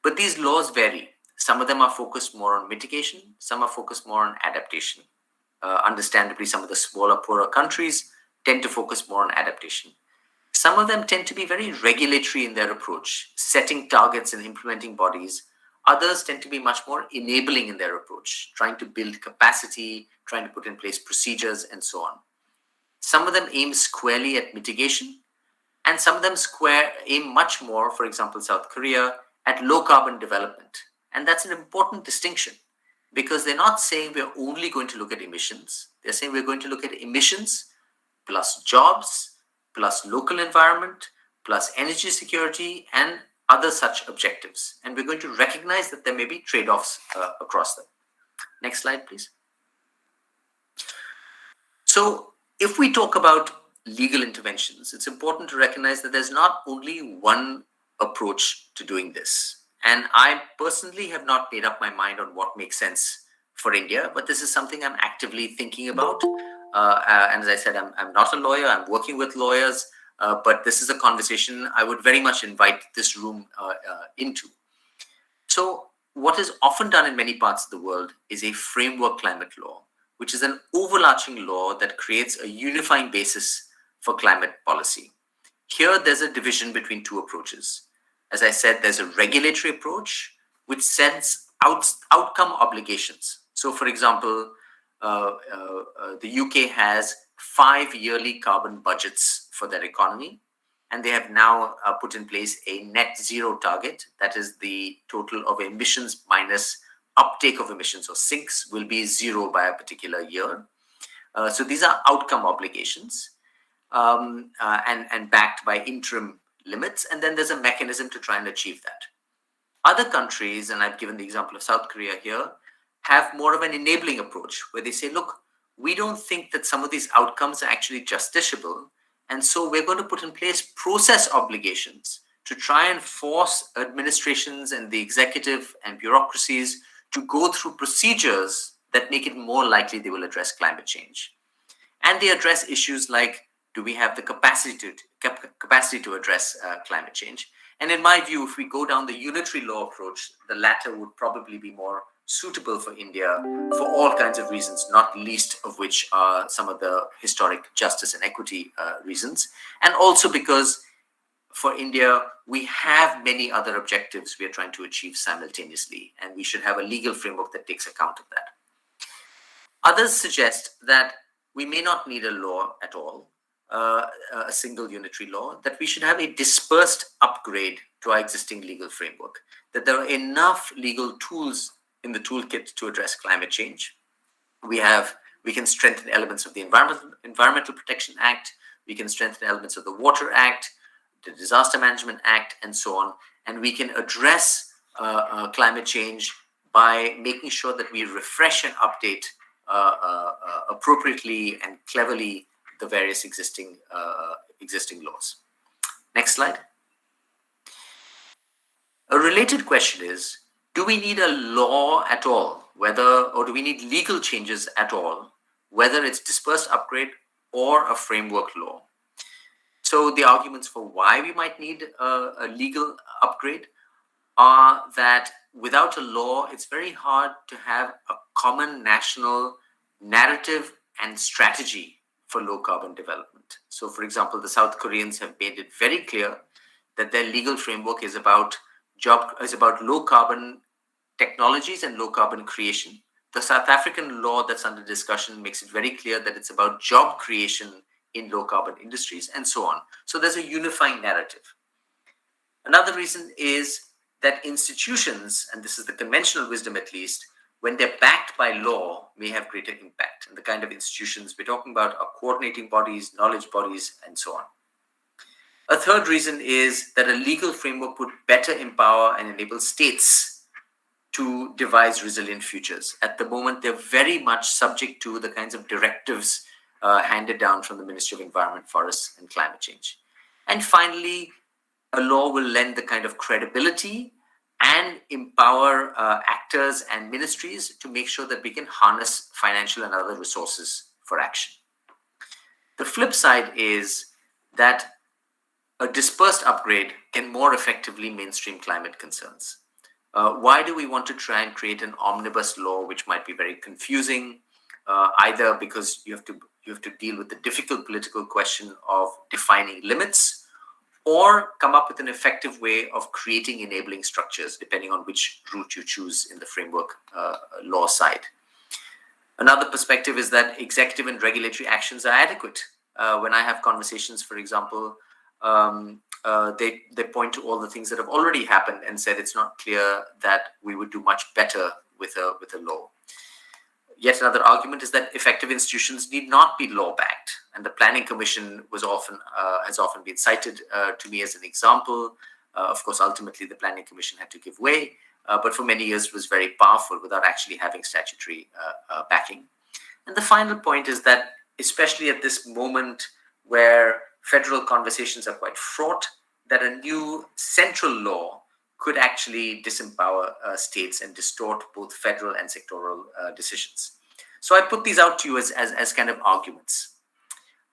But these laws vary. Some of them are focused more on mitigation, some are focused more on adaptation. Understandably, some of the smaller, poorer countries tend to focus more on adaptation. Some of them tend to be very regulatory in their approach, setting targets and implementing bodies. Others tend to be much more enabling in their approach, trying to build capacity, trying to put in place procedures, and so on. Some of them aim squarely at mitigation, and some of them aim much more, for example, South Korea, at low carbon development. And that's an important distinction, because they're not saying we're only going to look at emissions. They're saying we're going to look at emissions plus jobs, plus local environment, plus energy security, and other such objectives. And we're going to recognize that there may be trade-offs across them. Next slide, please. So if we talk about legal interventions, it's important to recognize that there's not only one approach to doing this. And I personally have not made up my mind on what makes sense for India, but this is something I'm actively thinking about. And as I said, I'm not a lawyer, I'm working with lawyers, but this is a conversation I would very much invite this room into. So what is often done in many parts of the world is a framework climate law, which is an overarching law that creates a unifying basis for climate policy. Here, there's a division between two approaches. As I said, there's a regulatory approach which sets outcome obligations. So, for example, the UK has 5 yearly carbon budgets for their economy, and they have now put in place a net zero target. That is, the total of emissions minus uptake of emissions, or sinks, will be zero by a particular year. So these are outcome obligations, and backed by interim limits, and then there's a mechanism to try and achieve that. Other countries, and I've given the example of South Korea here, have more of an enabling approach where they say, look, we don't think that some of these outcomes are actually justiciable, and so we're going to put in place process obligations to try and force administrations and the executive and bureaucracies to go through procedures that make it more likely they will address climate change. And they address issues like, do we have the capacity to address climate change? And in my view, if we go down the unitary law approach, the latter would probably be more suitable for India for all kinds of reasons, not least of which are some of the historic justice and equity reasons. And also because for India, we have many other objectives we are trying to achieve simultaneously, and we should have a legal framework that takes account of that. Others suggest that we may not need a law at all, a single unitary law, that we should have a dispersed upgrade to our existing legal framework, that there are enough legal tools in the toolkit to address climate change. We can strengthen elements of the Environmental Protection Act, we can strengthen elements of the Water Act, the Disaster Management Act, and so on, and we can address climate change by making sure that we refresh and update appropriately and cleverly the various existing laws. Next slide. A related question is, do we need a law at all, or do we need legal changes at all, whether it's dispersed upgrade or a framework law? So the arguments for why we might need a legal upgrade are that without a law, it's very hard to have a common national narrative and strategy for low carbon development. So, for example, the South Koreans have made it very clear that their legal framework is about low carbon technologies and low carbon creation. The South African law that's under discussion makes it very clear that it's about job creation in low carbon industries, and so on. So there's a unifying narrative. Another reason is that institutions, and this is the conventional wisdom at least, when they're backed by law, may have greater impact. And the kind of institutions we're talking about are coordinating bodies, knowledge bodies, and so on. A third reason is that a legal framework would better empower and enable states to devise resilient futures. At the moment, they're very much subject to the kinds of directives handed down from the Ministry of Environment, Forests, and Climate Change. And finally, a law will lend the kind of credibility and empower actors and ministries to make sure that we can harness financial and other resources for action. The flip side is that a dispersed upgrade can more effectively mainstream climate concerns. Why do we want to try and create an omnibus law which might be very confusing, either because you have to deal with the difficult political question of defining limits, or come up with an effective way of creating enabling structures depending on which route you choose in the framework law side. Another perspective is that executive and regulatory actions are adequate. When I have conversations, for example, they point to all the things that have already happened and said it's not clear that we would do much better with a law. Yet another argument is that effective institutions need not be law-backed, and the Planning Commission has often been cited to me as an example. Of course, ultimately the Planning Commission had to give way, but for many years was very powerful without actually having statutory backing. And the final point is that, especially at this moment where federal conversations are quite fraught, that a new central law could actually disempower states and distort both federal and sectoral decisions. So I put these out to you as kind of arguments.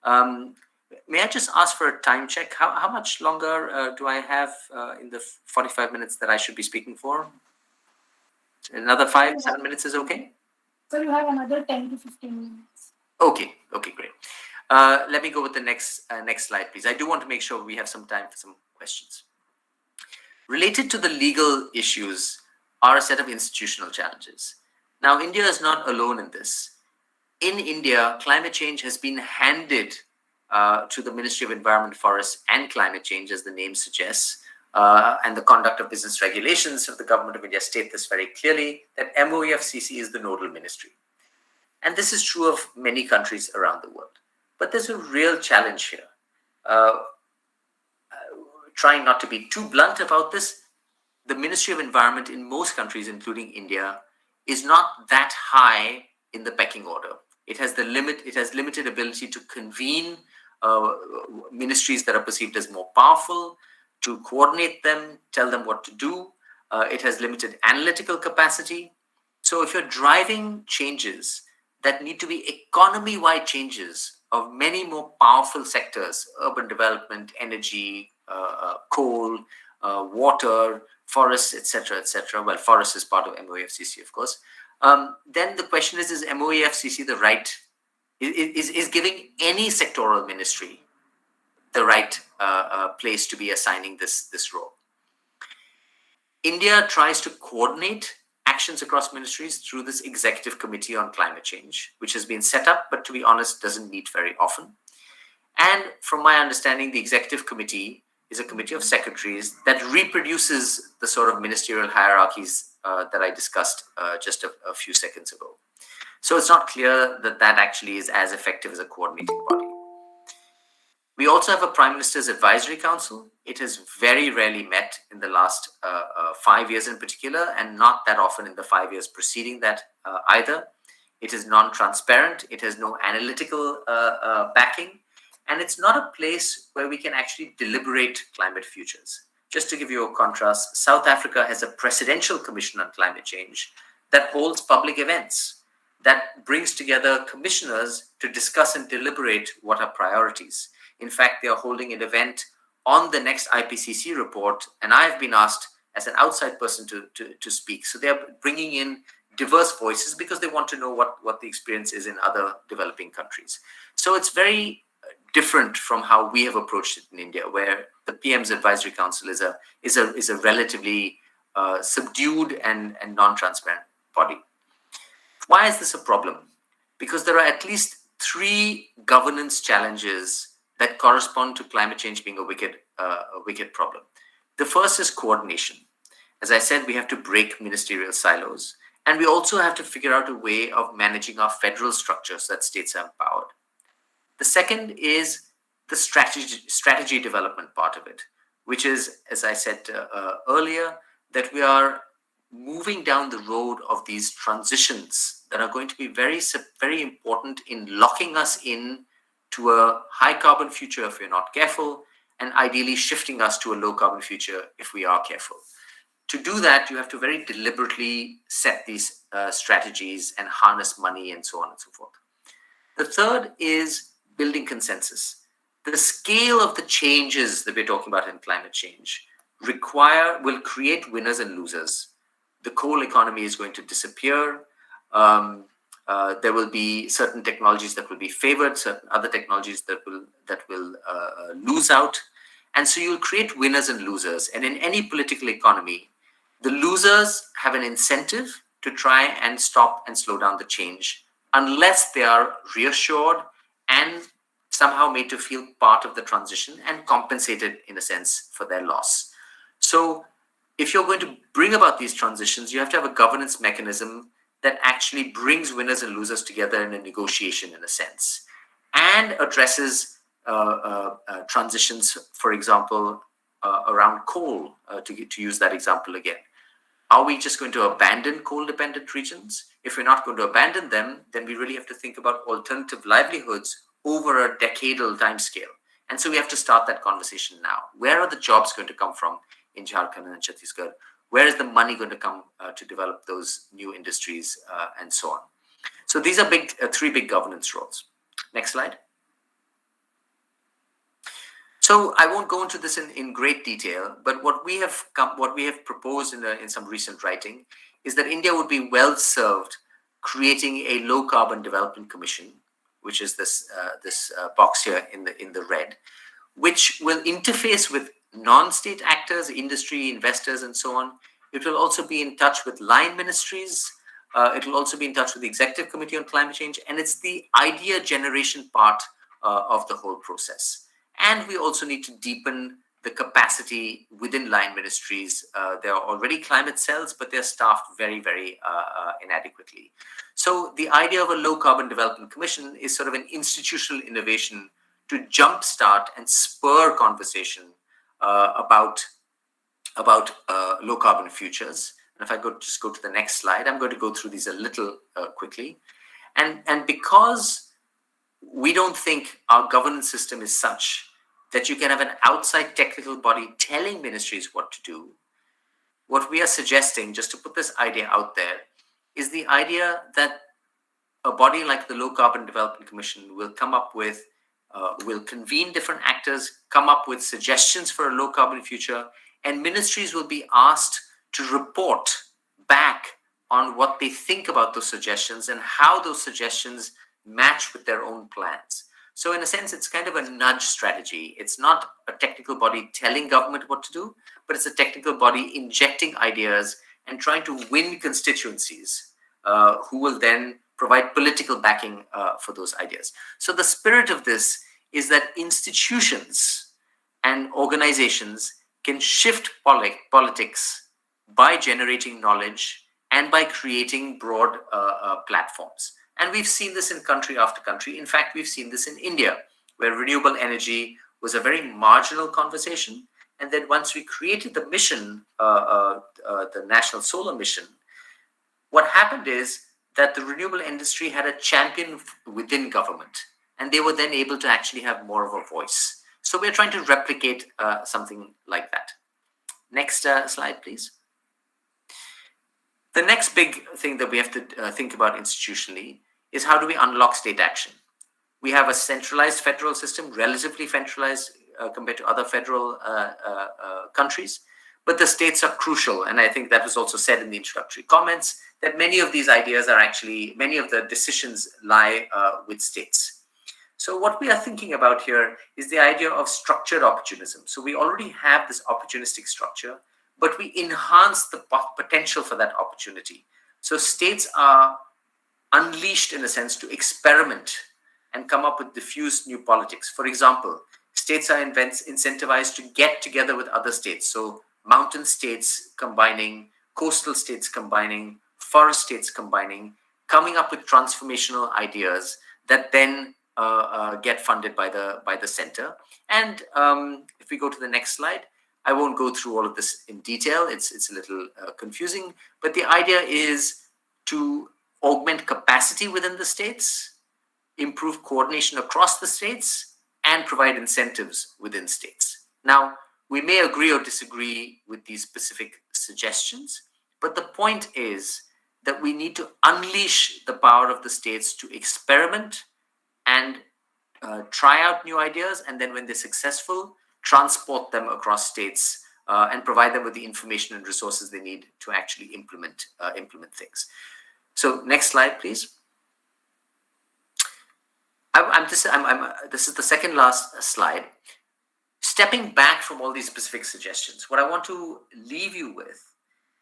May I just ask for a time check? How much longer do I have in the 45 minutes that I should be speaking for? Another 5-7 minutes is okay? So you have another 10 to 15 minutes. Okay, great. Let me go with the next slide, please. I do want to make sure we have some time for some questions. Related to the legal issues are a set of institutional challenges. Now, India is not alone in this. In India, climate change has been handed to the Ministry of Environment, Forests and Climate Change, as the name suggests, and the conduct of business regulations of the Government of India state this very clearly, that MOEFCC is the nodal ministry. And this is true of many countries around the world. But there's a real challenge here. Trying not to be too blunt about this, the Ministry of Environment in most countries, including India, is not that high in the pecking order. It has limited ability to convene ministries that are perceived as more powerful, to coordinate them, tell them what to do. It has limited analytical capacity. So if you're driving changes that need to be economy-wide changes of many more powerful sectors, urban development, energy, coal, water, forests, etc., well, forests is part of MOEFCC, of course. Then the question is MOEFCC the right, is giving any sectoral ministry the right place to be assigning this role? India tries to coordinate actions across ministries through this Executive Committee on Climate Change, which has been set up, but to be honest, doesn't meet very often. And from my understanding, the Executive Committee is a committee of secretaries that reproduces the sort of ministerial hierarchies that I discussed just a few seconds ago. So it's not clear that that actually is as effective as a coordinating body. We also have a Prime Minister's Advisory Council. It has very rarely met in the last 5 years in particular, and not that often in the 5 years preceding that either. It is non-transparent. It has no analytical backing. And it's not a place where we can actually deliberate climate futures. Just to give you a contrast, South Africa has a Presidential Commission on Climate Change that holds public events, that brings together commissioners to discuss and deliberate what are priorities. In fact, they are holding an event on the next IPCC report, and I've been asked as an outside person to speak. So they're bringing in diverse voices because they want to know what the experience is in other developing countries. So it's very different from how we have approached it in India, where the PM's Advisory Council is a relatively subdued and non-transparent body. Why is this a problem? Because there are at least 3 governance challenges that correspond to climate change being a wicked problem. The first is coordination. As I said, we have to break ministerial silos, and we also have to figure out a way of managing our federal structures so that states are empowered. The second is the strategy development part of it, which is, as I said earlier, that we are moving down the road of these transitions that are going to be very, very important in locking us in to a high carbon future if we're not careful, and ideally shifting us to a low carbon future if we are careful. To do that, you have to very deliberately set these strategies and harness money and so on and so forth. The third is building consensus. The scale of the changes that we're talking about in climate change will create winners and losers. The coal economy is going to disappear. There will be certain technologies that will be favored, certain other technologies that will lose out. And so you'll create winners and losers. And in any political economy, the losers have an incentive to try and stop and slow down the change unless they are reassured and somehow made to feel part of the transition and compensated in a sense for their loss. So if you're going to bring about these transitions, you have to have a governance mechanism that actually brings winners and losers together in a negotiation in a sense and addresses transitions, for example, around coal, to use that example again. Are we just going to abandon coal-dependent regions? If we're not going to abandon them, then we really have to think about alternative livelihoods over a decadal timescale. And so we have to start that conversation now. Where are the jobs going to come from in Jharkhand and Chhattisgarh? Where is the money going to come to develop those new industries and so on? So these are three big governance roles. Next slide. So I won't go into this in great detail, but what we have proposed in some recent writing is that India would be well served creating a low carbon development commission, which is this box here in the red, which will interface with non-state actors, industry, investors, and so on. It will also be in touch with line ministries. It will also be in touch with the Executive Committee on Climate Change, and it's the idea generation part of the whole process. And we also need to deepen the capacity within line ministries. There are already climate cells, but they're staffed very, very inadequately. So the idea of a low carbon development commission is sort of an institutional innovation to jumpstart and spur conversation about low carbon futures. And if I just go to the next slide, I'm going to go through these a little quickly. And because we don't think our governance system is such that you can have an outside technical body telling ministries what to do, what we are suggesting, just to put this idea out there, is the idea that a body like the Low Carbon Development Commission will come up with, will convene different actors, come up with suggestions for a low carbon future, and ministries will be asked to report back on what they think about those suggestions and how those suggestions match with their own plans. So in a sense, it's kind of a nudge strategy. It's not a technical body telling government what to do, but it's a technical body injecting ideas and trying to win constituencies who will then provide political backing for those ideas. So the spirit of this is that institutions and organizations can shift politics by generating knowledge and by creating broad platforms. And we've seen this in country after country. In fact, we've seen this in India, where renewable energy was a very marginal conversation. And then once we created the mission, the National Solar Mission, what happened is that the renewable industry had a champion within government, and they were then able to actually have more of a voice. So we're trying to replicate something like that. Next slide, please. The next big thing that we have to think about institutionally is how do we unlock state action? We have a centralized federal system, relatively centralized compared to other federal countries, but the states are crucial. And I think that was also said in the introductory comments, that many of these ideas are actually, many of the decisions lie with states. So what we are thinking about here is the idea of structured opportunism. So we already have this opportunistic structure, but we enhance the potential for that opportunity. So states are unleashed, in a sense, to experiment and come up with diffuse new politics. For example, states are incentivized to get together with other states. So mountain states combining, coastal states combining, forest states combining, coming up with transformational ideas that then get funded by the center. And if we go to the next slide, I won't go through all of this in detail. It's a little confusing, but the idea is to augment capacity within the states, improve coordination across the states, and provide incentives within states. Now, we may agree or disagree with these specific suggestions, but the point is that we need to unleash the power of the states to experiment and try out new ideas, and then when they're successful, transport them across states and provide them with the information and resources they need to actually implement things. So next slide, please. This is the second last slide. Stepping back from all these specific suggestions, what I want to leave you with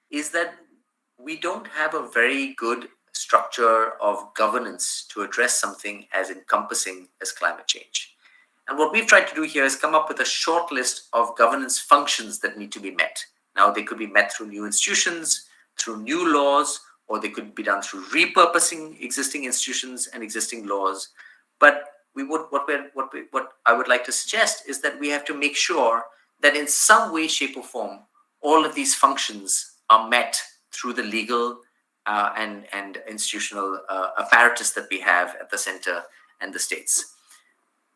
is that we don't have a very good structure of governance to address something as encompassing as climate change. And what we've tried to do here is come up with a short list of governance functions that need to be met. Now, they could be met through new institutions, through new laws, or they could be done through repurposing existing institutions and existing laws. But what I would like to suggest is that we have to make sure that in some way, shape, or form, all of these functions are met through the legal and institutional apparatus that we have at the center and the states.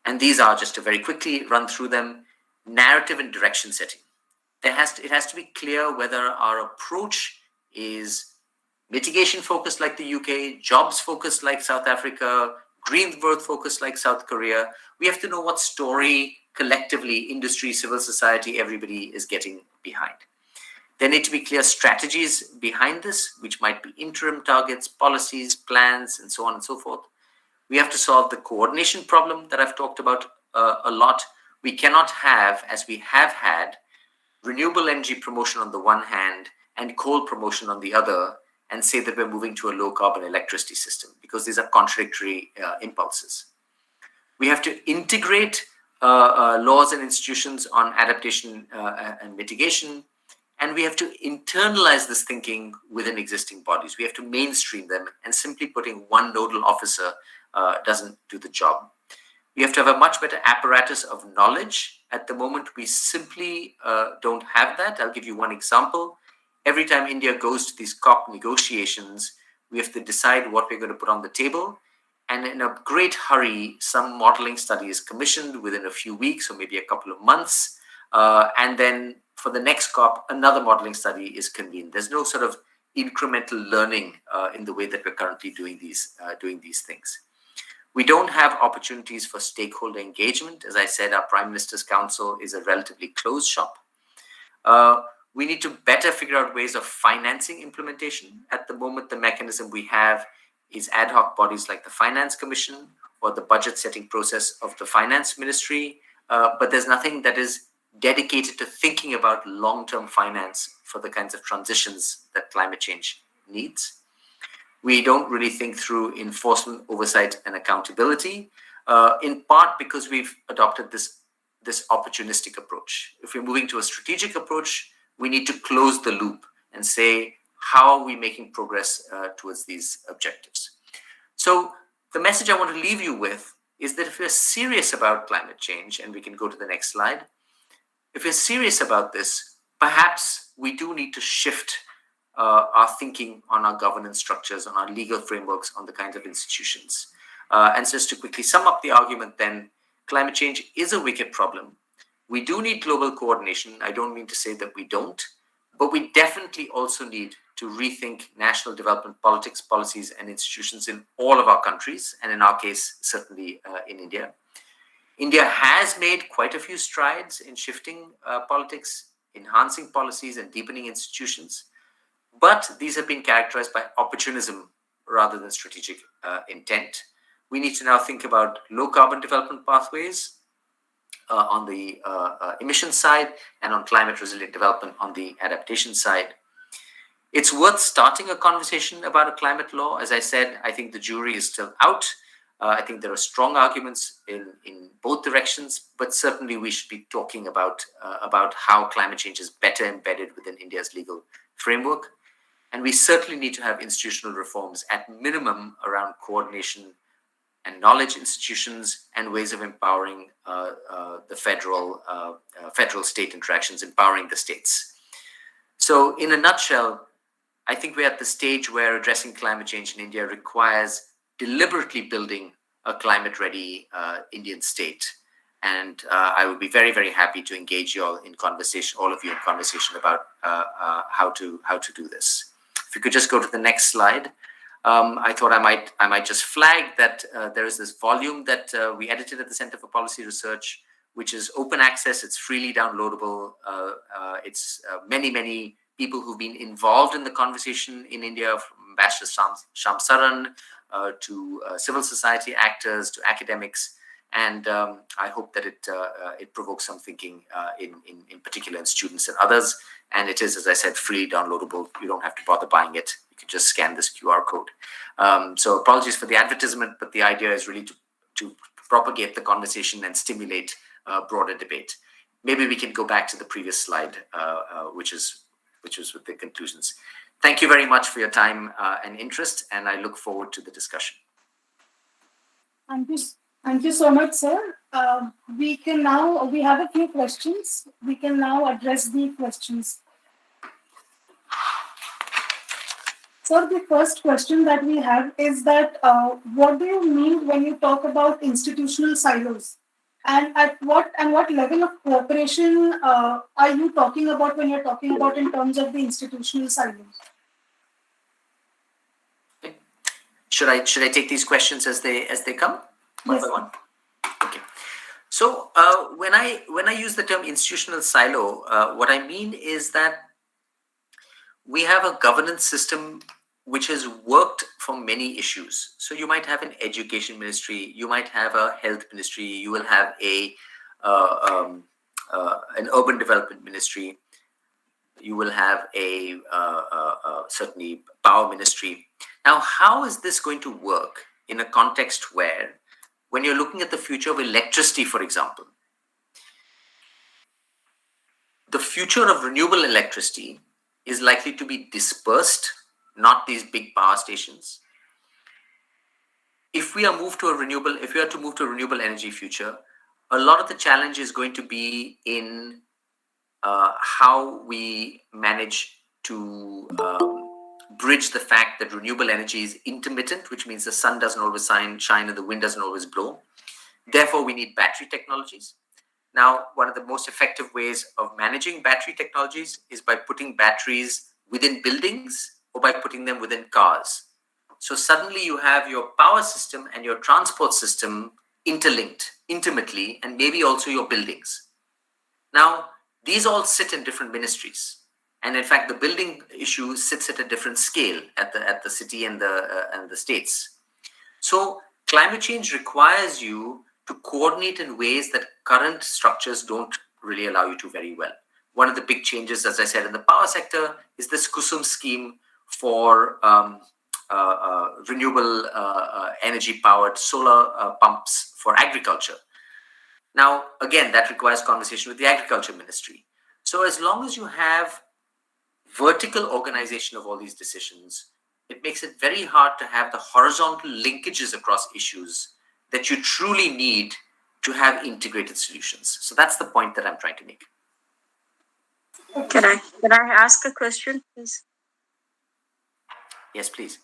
And these are, just to very quickly run through them, narrative and direction setting. It has to be clear whether our approach is mitigation focused like the UK, jobs focused like South Africa, green growth focused like South Korea. We have to know what story collectively, industry, civil society, everybody is getting behind. There need to be clear strategies behind this, which might be interim targets, policies, plans, and so on and so forth. We have to solve the coordination problem that I've talked about a lot. We cannot have, as we have had, renewable energy promotion on the one hand and coal promotion on the other, and say that we're moving to a low carbon electricity system, because these are contradictory impulses. We have to integrate laws and institutions on adaptation and mitigation, and we have to internalize this thinking within existing bodies. We have to mainstream them, and simply putting one nodal officer doesn't do the job. We have to have a much better apparatus of knowledge. At the moment, we simply don't have that. I'll give you one example. Every time India goes to these COP negotiations, we have to decide what we're going to put on the table. And in a great hurry, some modeling study is commissioned within a few weeks or maybe a couple of months. And then for the next COP, another modeling study is convened. There's no sort of incremental learning in the way that we're currently doing these things. We don't have opportunities for stakeholder engagement. As I said, our Prime Minister's Council is a relatively closed shop. We need to better figure out ways of financing implementation. At the moment, the mechanism we have is ad hoc bodies like the Finance Commission or the budget setting process of the Finance Ministry, but there's nothing that is dedicated to thinking about long-term finance for the kinds of transitions that climate change needs. We don't really think through enforcement, oversight, and accountability, in part because we've adopted this opportunistic approach. If we're moving to a strategic approach, we need to close the loop and say, how are we making progress towards these objectives? So the message I want to leave you with is that if we're serious about climate change, and we can go to the next slide, if we're serious about this, perhaps we do need to shift our thinking on our governance structures, on our legal frameworks, on the kinds of institutions. And so just to quickly sum up the argument then, climate change is a wicked problem. We do need global coordination. I don't mean to say that we don't, but we definitely also need to rethink national development politics, policies, and institutions in all of our countries, and in our case, certainly in India. India has made quite a few strides in shifting politics, enhancing policies, and deepening institutions, but these have been characterized by opportunism rather than strategic intent. We need to now think about low carbon development pathways on the emission side, and on climate resilient development on the adaptation side. It's worth starting a conversation about a climate law. As I said, I think the jury is still out. I think there are strong arguments in both directions, but certainly we should be talking about how climate change is better embedded within India's legal framework. And we certainly need to have institutional reforms at minimum around coordination and knowledge institutions and ways of empowering the federal-state interactions, empowering the states. So in a nutshell, I think we're at the stage where addressing climate change in India requires deliberately building a climate-ready Indian state. And I would be very, very happy to engage you all in conversation, all of you in conversation about how to do this. If you could just go to the next slide. I thought I might just flag that there is this volume that we edited at the Center for Policy Research, which is open access. It's freely downloadable. It's many people who've been involved in the conversation in India, from Ambassador Sham Saran to civil society actors to academics. And I hope that it provokes some thinking in particular in students and others. And it is, as I said, freely downloadable. You don't have to bother buying it. You can just scan this QR code. So apologies for the advertisement, but the idea is really to propagate the conversation and stimulate broader debate. Maybe we can go back to the previous slide, which is with the conclusions. Thank you very much for your time and interest, and I look forward to the discussion. Thank you so much, sir. We have a few questions. We can now address the questions. So the first question that we have is that what do you mean when you talk about institutional silos? And at what level of cooperation are you talking about when you're talking about in terms of the institutional silos? Should I take these questions as they come? One by one? Okay. So when I use the term institutional silo, what I mean is that we have a governance system which has worked for many issues. So you might have an education ministry, you might have a health ministry, you will have an urban development ministry, you will have a certainly power ministry. Now, how is this going to work in a context where, when you're looking at the future of electricity, for example, the future of renewable electricity is likely to be dispersed, not these big power stations. If we are to move to a renewable energy future, a lot of the challenge is going to be in how we manage to bridge the fact that renewable energy is intermittent, which means the sun doesn't always shine and the wind doesn't always blow. Therefore, we need battery technologies. Now, one of the most effective ways of managing battery technologies is by putting batteries within buildings or by putting them within cars. So suddenly you have your power system and your transport system interlinked intimately, and maybe also your buildings. Now, these all sit in different ministries. And in fact, the building issue sits at a different scale at the city and the states. So climate change requires you to coordinate in ways that current structures don't really allow you to very well. One of the big changes, as I said, in the power sector is this Kusum scheme for renewable energy-powered solar pumps for agriculture. Now, again, that requires conversation with the agriculture ministry. So as long as you have vertical organization of all these decisions, it makes it very hard to have the horizontal linkages across issues that you truly need to have integrated solutions. So that's the point that I'm trying to make. Can I ask a question, please? Yes, please.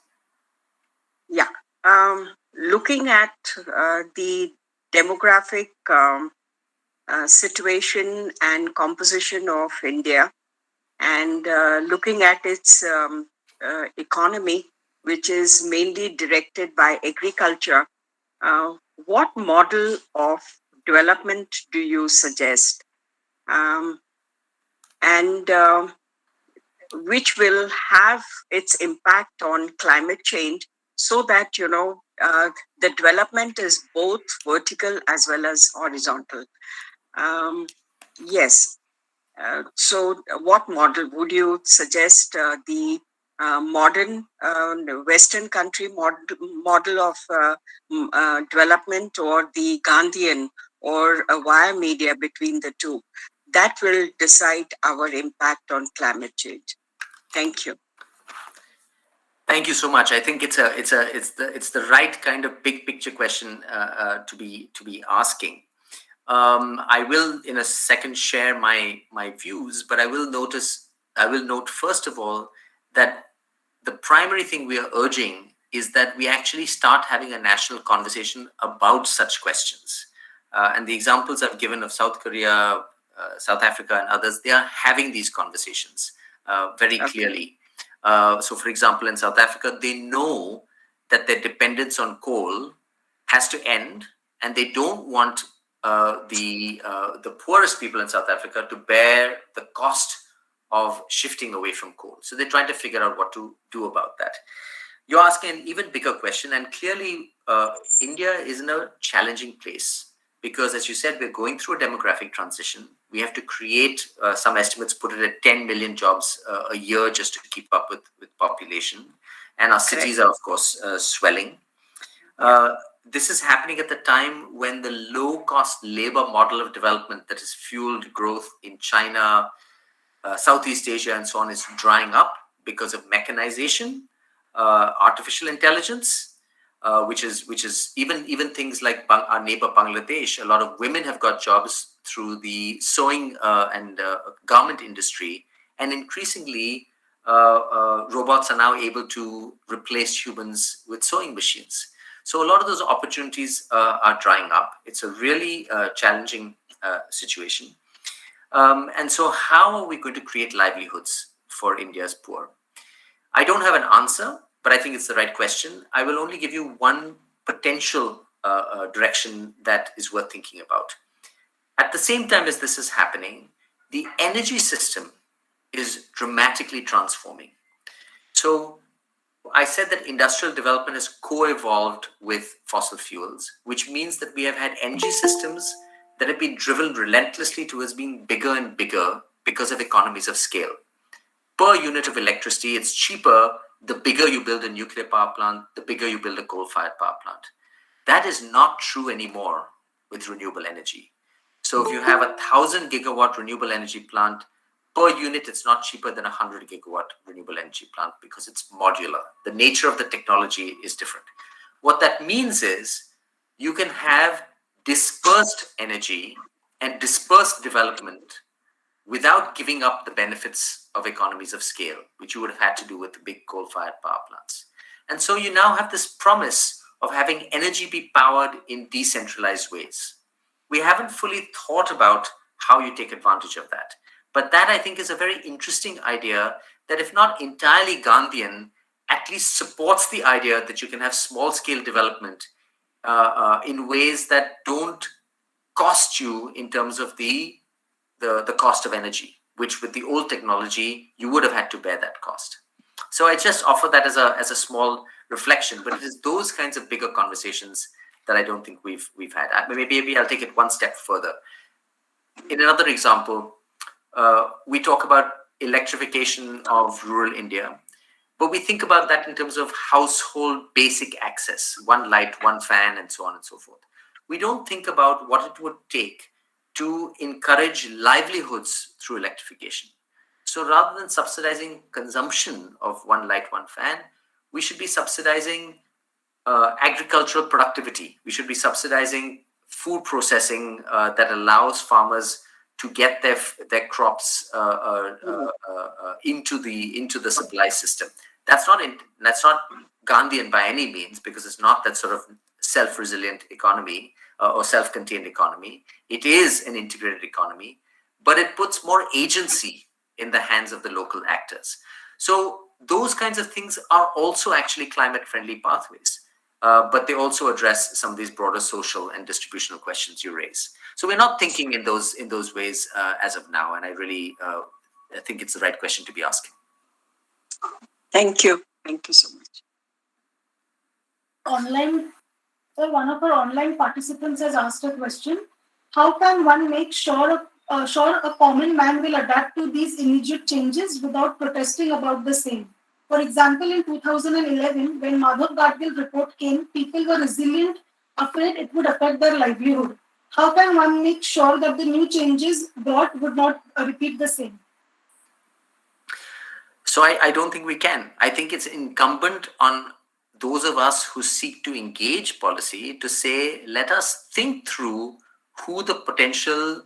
Yeah. Looking at the demographic situation and composition of India, and looking at its economy, which is mainly directed by agriculture, what model of development do you suggest? And which will have its impact on climate change, so that the development is both vertical as well as horizontal. Yes. So what model would you suggest? The modern Western country model of development, or the Gandhian, or a wire media between the two? That will decide our impact on climate change. Thank you. Thank you so much. I think it's the right kind of big picture question to be asking. I will in a second share my views, but I will note first of all that the primary thing we are urging is that we actually start having a national conversation about such questions. And the examples I've given of South Korea, South Africa, and others, they are having these conversations very clearly. So, for example, in South Africa, they know that their dependence on coal has to end, and they don't want the poorest people in South Africa to bear the cost of shifting away from coal. So they're trying to figure out what to do about that. You're asking an even bigger question, and clearly India is in a challenging place because, as you said, we're going through a demographic transition. We have to create, some estimates put it at 10 million jobs a year just to keep up with population. And our cities are, of course, swelling. This is happening at the time when the low-cost labor model of development that has fueled growth in China, Southeast Asia, and so on is drying up because of mechanization, artificial intelligence, which is even things like our neighbor Bangladesh. A lot of women have got jobs through the sewing and garment industry, and increasingly robots are now able to replace humans with sewing machines. So a lot of those opportunities are drying up. It's a really challenging situation. And so how are we going to create livelihoods for India's poor? I don't have an answer, but I think it's the right question. I will only give you one potential direction that is worth thinking about. At the same time as this is happening, the energy system is dramatically transforming. So I said that industrial development has co-evolved with fossil fuels, which means that we have had energy systems that have been driven relentlessly towards being bigger and bigger because of economies of scale. Per unit of electricity, it's cheaper the bigger you build a nuclear power plant, the bigger you build a coal-fired power plant. That is not true anymore with renewable energy. So if you have 1,000 gigawatt renewable energy plant, per unit, it's not cheaper than 100 gigawatt renewable energy plant because it's modular. The nature of the technology is different. What that means is you can have dispersed energy and dispersed development without giving up the benefits of economies of scale, which you would have had to do with the big coal-fired power plants. And so you now have this promise of having energy be powered in decentralized ways. We haven't fully thought about how you take advantage of that. But that, I think, is a very interesting idea that, if not entirely Gandhian, at least supports the idea that you can have small-scale development in ways that don't cost you in terms of the cost of energy, which with the old technology, you would have had to bear that cost. So I just offer that as a small reflection, but it is those kinds of bigger conversations that I don't think we've had. Maybe I'll take it one step further. In another example, we talk about electrification of rural India, but we think about that in terms of household basic access, one light, one fan, and so on and so forth. We don't think about what it would take to encourage livelihoods through electrification. So rather than subsidizing consumption of one light, one fan, we should be subsidizing agricultural productivity. We should be subsidizing food processing that allows farmers to get their crops into the supply system. That's not Gandhian by any means, because it's not that sort of self-resilient economy or self-contained economy. It is an integrated economy, but it puts more agency in the hands of the local actors. So those kinds of things are also actually climate-friendly pathways, but they also address some of these broader social and distributional questions you raise. So we're not thinking in those ways as of now, and I really I think it's the right question to be asking. Thank you so much. Online, so one of our online participants has asked a question: how can one make sure a common man will adapt to these immediate changes without protesting about the same? For example, in 2011, when Madhav Gadgil report came, people were resilient, afraid it would affect their livelihood. How can one make sure that the new changes brought would not repeat the same? So I don't think we can. I think it's incumbent on those of us who seek to engage policy to say, let us think through who the potential,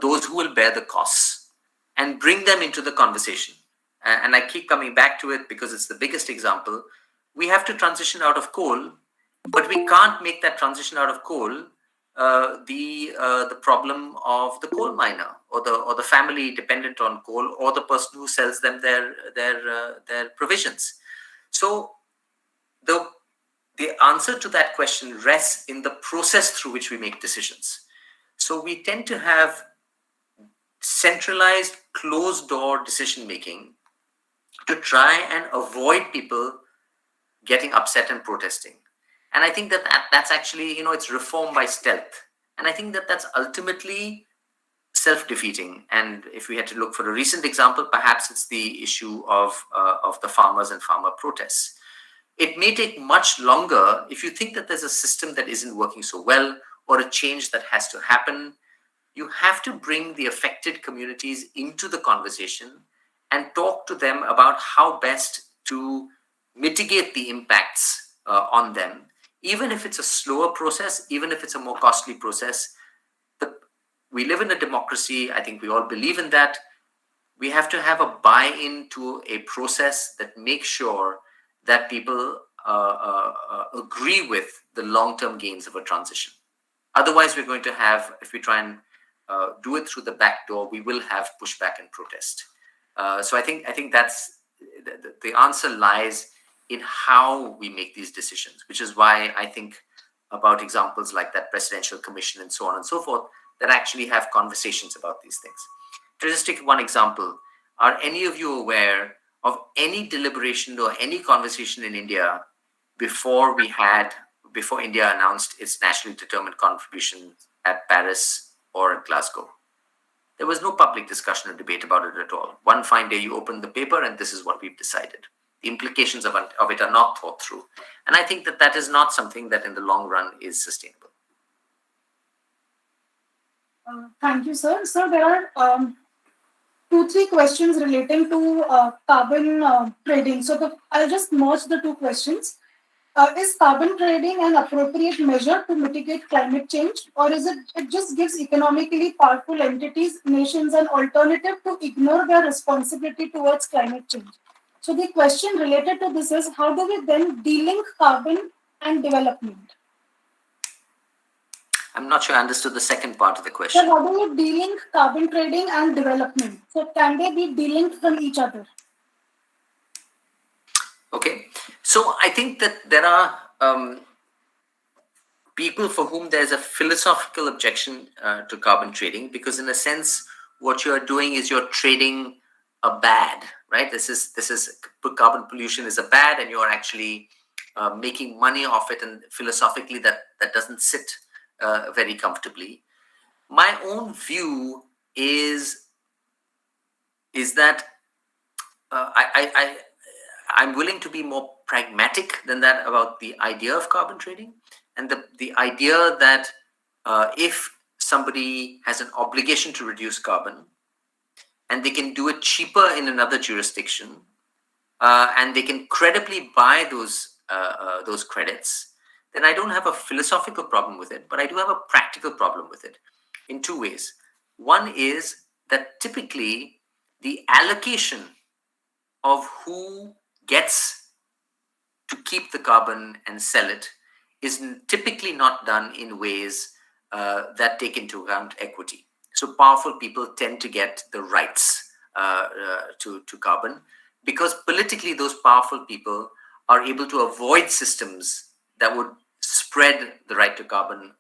those who will bear the costs, and bring them into the conversation. And I keep coming back to it because it's the biggest example. We have to transition out of coal, but we can't make that transition out of coal the problem of the coal miner or the family dependent on coal, or the person who sells them their provisions. So the the answer to that question rests in the process through which we make decisions. So we tend to have centralized, closed door decision making to try and avoid people getting upset and protesting. And I think that's actually, it's reform by stealth. And I think that's ultimately self-defeating. And if we had to look for a recent example, perhaps it's the issue of the farmers and farmer protests. It may take much longer if you think that there's a system that isn't working so well or a change that has to happen. You have to bring the affected communities into the conversation and talk to them about how best to mitigate the impacts on them. Even if it's a slower process, even if it's a more costly process, we live in a democracy. I think we all believe in that. We have to have a buy-in to a process that makes sure that people agree with the long-term gains of a transition. Otherwise, we're going to have, if we try and do it through the back door, we will have pushback and protest. So I think that's the answer lies in how we make these decisions, which is why I think about examples like that presidential commission and so on and so forth that actually have conversations about these things. To just take one example, are any of you aware of any deliberation or any conversation in India before India announced its nationally determined contribution at Paris or at Glasgow? There was no public discussion or debate about it at all. One fine day you open the paper and this is what we've decided. The implications of it are not thought through. And I think that is not something that in the long run is sustainable. Thank you, sir. So there are 2-3 questions relating to carbon trading. So I'll just merge the 2 questions. Is carbon trading an appropriate measure to mitigate climate change, or is it just gives economically powerful entities, nations, an alternative to ignore their responsibility towards climate change? So the question related to this is, how do we then de-link carbon and development? I'm not sure I understood the second part of the question. So how do you de-link carbon trading and development? So can they be de-linked from each other? Okay, so I think that there are people for whom there's a philosophical objection to carbon trading, because in a sense, what you're doing is you're trading a bad, right? This is carbon pollution is a bad, and you're actually making money off it, and philosophically that doesn't sit very comfortably. My own view is that I'm willing to be more pragmatic than that about the idea of carbon trading, and the idea that if somebody has an obligation to reduce carbon and they can do it cheaper in another jurisdiction, and they can credibly buy those credits, then I don't have a philosophical problem with it, but I do have a practical problem with it in 2 ways. One is that typically the allocation of who gets to keep the carbon and sell it is typically not done in ways that take into account equity. So powerful people tend to get the rights to carbon, because politically those powerful people are able to avoid systems that would spread the right to carbon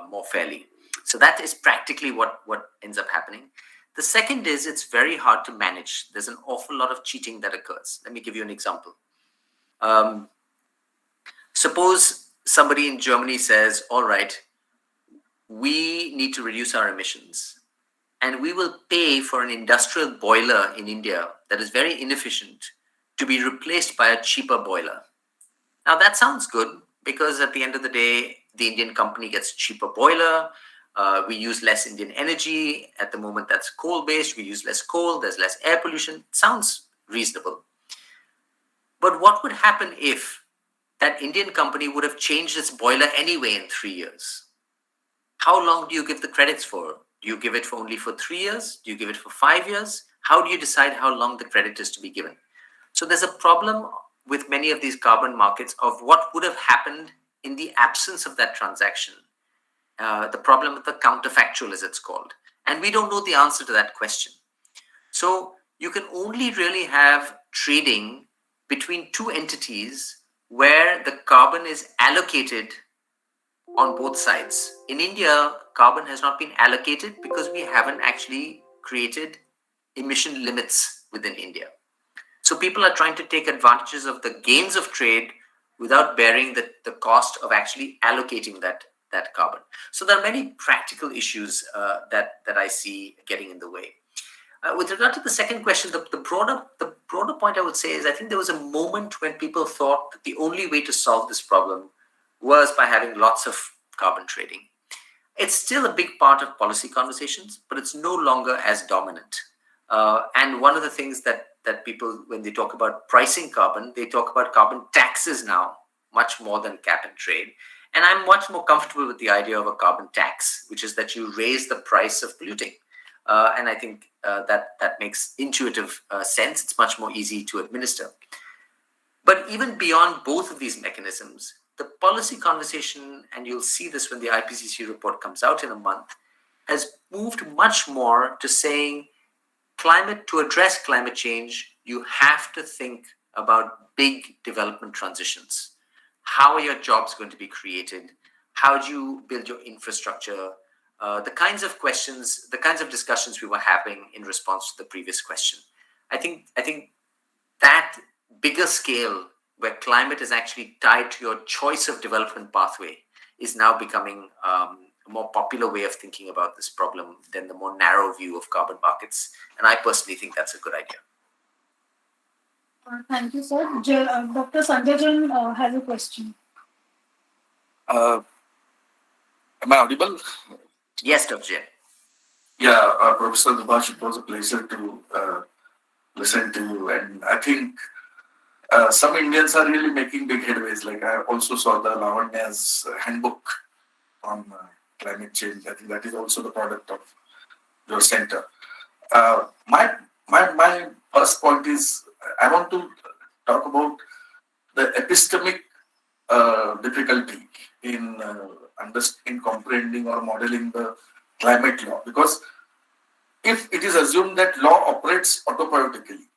more fairly. So that is practically what ends up happening. The second is it's very hard to manage. There's an awful lot of cheating that occurs. Let me give you an example. Suppose somebody in Germany says, all right, we need to reduce our emissions, and we will pay for an industrial boiler in India that is very inefficient to be replaced by a cheaper boiler. Now that sounds good, because at the end of the day, the Indian company gets a cheaper boiler. We use less Indian energy. At the moment, that's coal-based. We use less coal. There's less air pollution. Sounds reasonable. But what would happen if that Indian company would have changed its boiler anyway in 3 years? How long do you give the credits for? Do you give it for only for 3 years? Do you give it for 5 years? How do you decide how long the credit is to be given? So there's a problem with many of these carbon markets of what would have happened in the absence of that transaction. The problem with the counterfactual, as it's called. And we don't know the answer to that question. So you can only really have trading between 2 entities where the carbon is allocated on both sides. In India, carbon has not been allocated because we haven't actually created emission limits within India. So people are trying to take advantages of the gains of trade without bearing the cost of actually allocating that carbon. So there are many practical issues that I see getting in the way. With regard to the second question, the broader point I would say is I think there was a moment when people thought that the only way to solve this problem was by having lots of carbon trading. It's still a big part of policy conversations, but it's no longer as dominant. And one of the things that people, when they talk about pricing carbon, they talk about carbon taxes now, much more than cap and trade. And I'm much more comfortable with the idea of a carbon tax, which is that you raise the price of polluting. And I think that makes intuitive sense. It's much more easy to administer. But even beyond both of these mechanisms, the policy conversation, and you'll see this when the IPCC report comes out in a month, has moved much more to saying to address climate change, you have to think about big development transitions. How are your jobs going to be created? How do you build your infrastructure? The kinds of questions, the kinds of discussions we were having in response to the previous question. I think that bigger scale where climate is actually tied to your choice of development pathway is now becoming a more popular way of thinking about this problem than the more narrow view of carbon markets. And I personally think that's a good idea. Thank you, sir. Dr. Sanjay Jain has a question. Am I audible? Yes, Dr. Jain. Yeah, Professor Dubash, it was a pleasure to listen to you. And I think some Indians are really making big headways. Like I also saw the Lavanya's handbook on climate change. I think that is also the product of your center. My first point is I want to talk about the epistemic difficulty in comprehending or modeling the climate law, because if it is assumed that law operates autopoietically,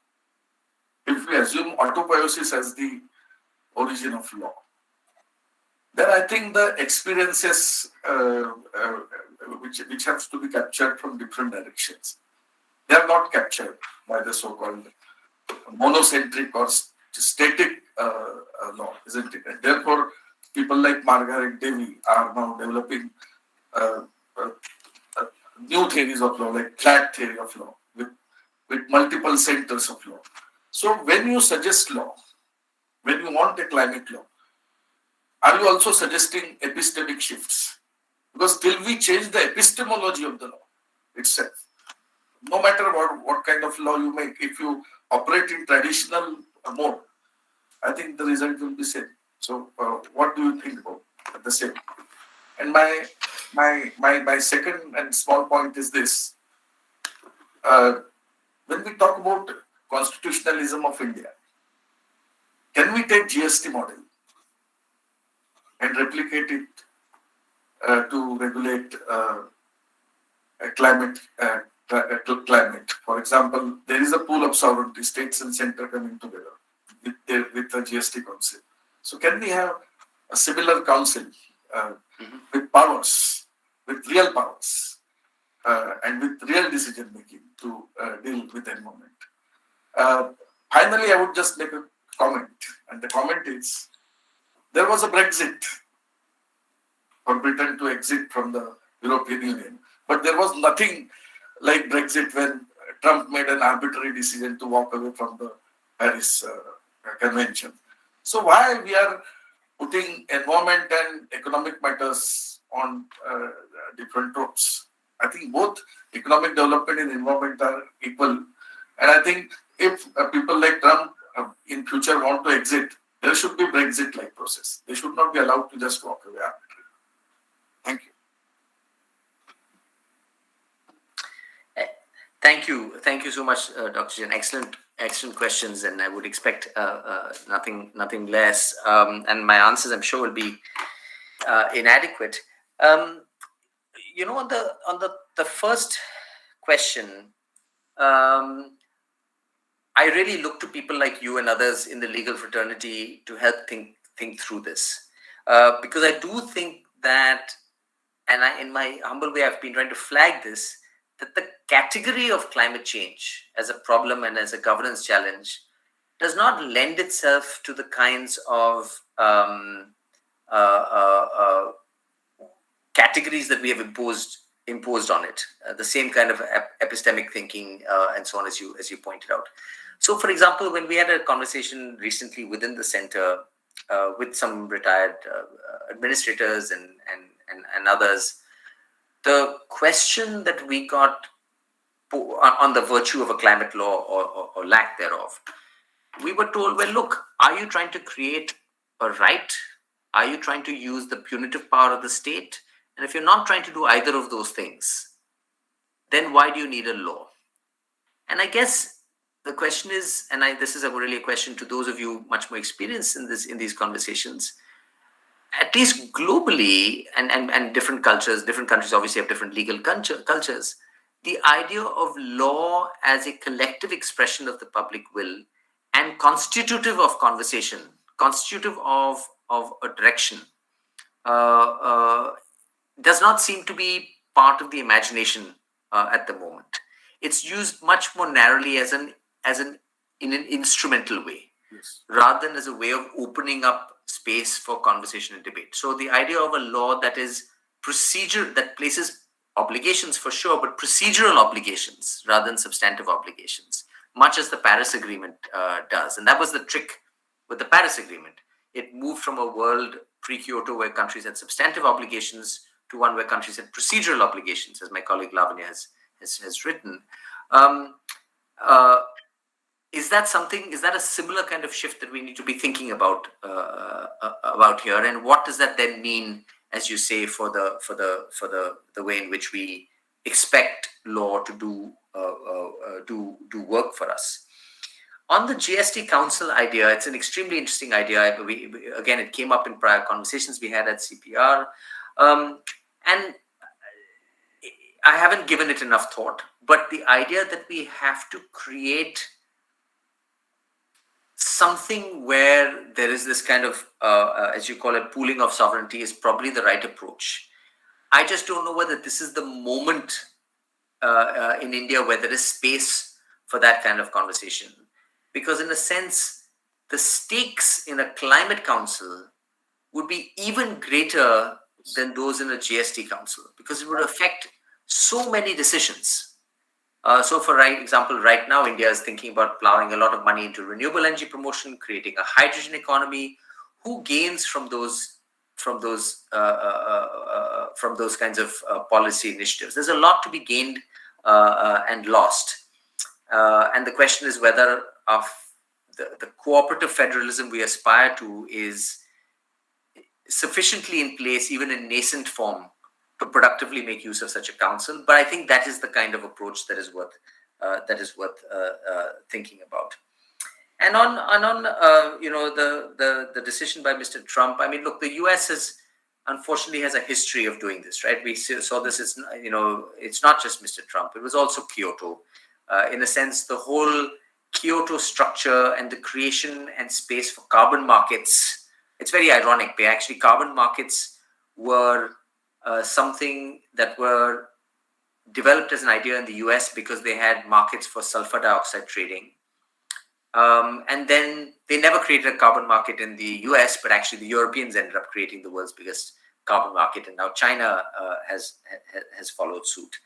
if we assume autopoiesis as the origin of law, then I think the experiences which have to be captured from different directions, they are not captured by the so-called monocentric or static law, isn't it? And therefore, people like Margaret Davy are now developing new theories of law, like flat theory of law, with multiple centers of law. So when you suggest law, when you want a climate law, are you also suggesting epistemic shifts? Because till we change the epistemology of the law itself, no matter what kind of law you make, if you operate in traditional mode, I think the result will be same. So what do you think about the same? And my second and small point is this. When we talk about constitutionalism of India, can we take GST model and replicate it to regulate climate? For example, there is a pool of sovereignty, states and center coming together with the GST council. So can we have a similar council with powers, with real powers, and with real decision making to deal with the environment? Finally, I would just make a comment, and the comment is, there was a Brexit for Britain to exit from the European Union, but there was nothing like Brexit when Trump made an arbitrary decision to walk away from the Paris Convention. So why we are putting environment and economic matters on different ropes? I think both economic development and environment are equal. And I think if people like Trump in future want to exit, there should be Brexit-like process. They should not be allowed to just walk away arbitrarily. Thank you. Thank you so much, Dr. Jain. Excellent questions, and I would expect nothing less. And my answers, I'm sure, will be inadequate. On the first question, I really look to people like you and others in the legal fraternity to help think think through this, because I do think that, and in my humble way, I've been trying to flag this, that the category of climate change as a problem and as a governance challenge does not lend itself to the kinds of categories that we have imposed on it, the same kind of epistemic thinking and so on, as you pointed out. So, for example, when we had a conversation recently within the center with some retired administrators and others, the question that we got on the virtue of a climate law or lack thereof, we were told, well, look, are you trying to create a right? Are you trying to use the punitive power of the state? And if you're not trying to do either of those things, then why do you need a law? And I guess the question is, and this is really a question to those of you much more experienced in these conversations, at least globally, and different countries obviously have different legal cultures, the idea of law as a collective expression of the public will and constitutive of conversation, constitutive of a direction, does not seem to be part of the imagination at the moment. It's used much more narrowly in an instrumental way, yes, rather than as a way of opening up space for conversation and debate. So the idea of a law that is procedure, that places obligations for sure, but procedural obligations rather than substantive obligations, much as the Paris Agreement does. And that was the trick with the Paris Agreement. It moved from a world pre-Kyoto where countries had substantive obligations to one where countries had procedural obligations, as my colleague Lavanya has written. Is that a similar kind of shift that we need to be thinking about here? And what does that then mean, as you say, for the way in which we expect law to do work for us? On the GST Council idea, it's an extremely interesting idea. Again, it came up in prior conversations we had at CPR. And I haven't given it enough thought, but the idea that we have to create something where there is this kind of, as you call it, pooling of sovereignty is probably the right approach. I just don't know whether this is the moment in India where there is space for that kind of conversation. Because in a sense, the stakes in a climate council would be even greater than those in a GST council, because it would affect so many decisions. So for example, right now, India is thinking about plowing a lot of money into renewable energy promotion, creating a hydrogen economy. Who gains from those kinds of policy initiatives? There's a lot to be gained and lost. And the question is whether the cooperative federalism we aspire to is sufficiently in place, even in nascent form, to productively make use of such a council. But I think that is the kind of approach that is worth thinking about. And on the decision by Mr. Trump. I mean, look, the US unfortunately has a history of doing this, right? We saw this. It's not just Mr. Trump. It was also Kyoto. In a sense, the whole Kyoto structure and the creation and space for carbon markets. It's very ironic. Carbon markets were something that were developed as an idea in the US because they had markets for sulfur dioxide trading. And then they never created a carbon market in the US, but actually the Europeans ended up creating the world's biggest carbon market. And now China has followed suit.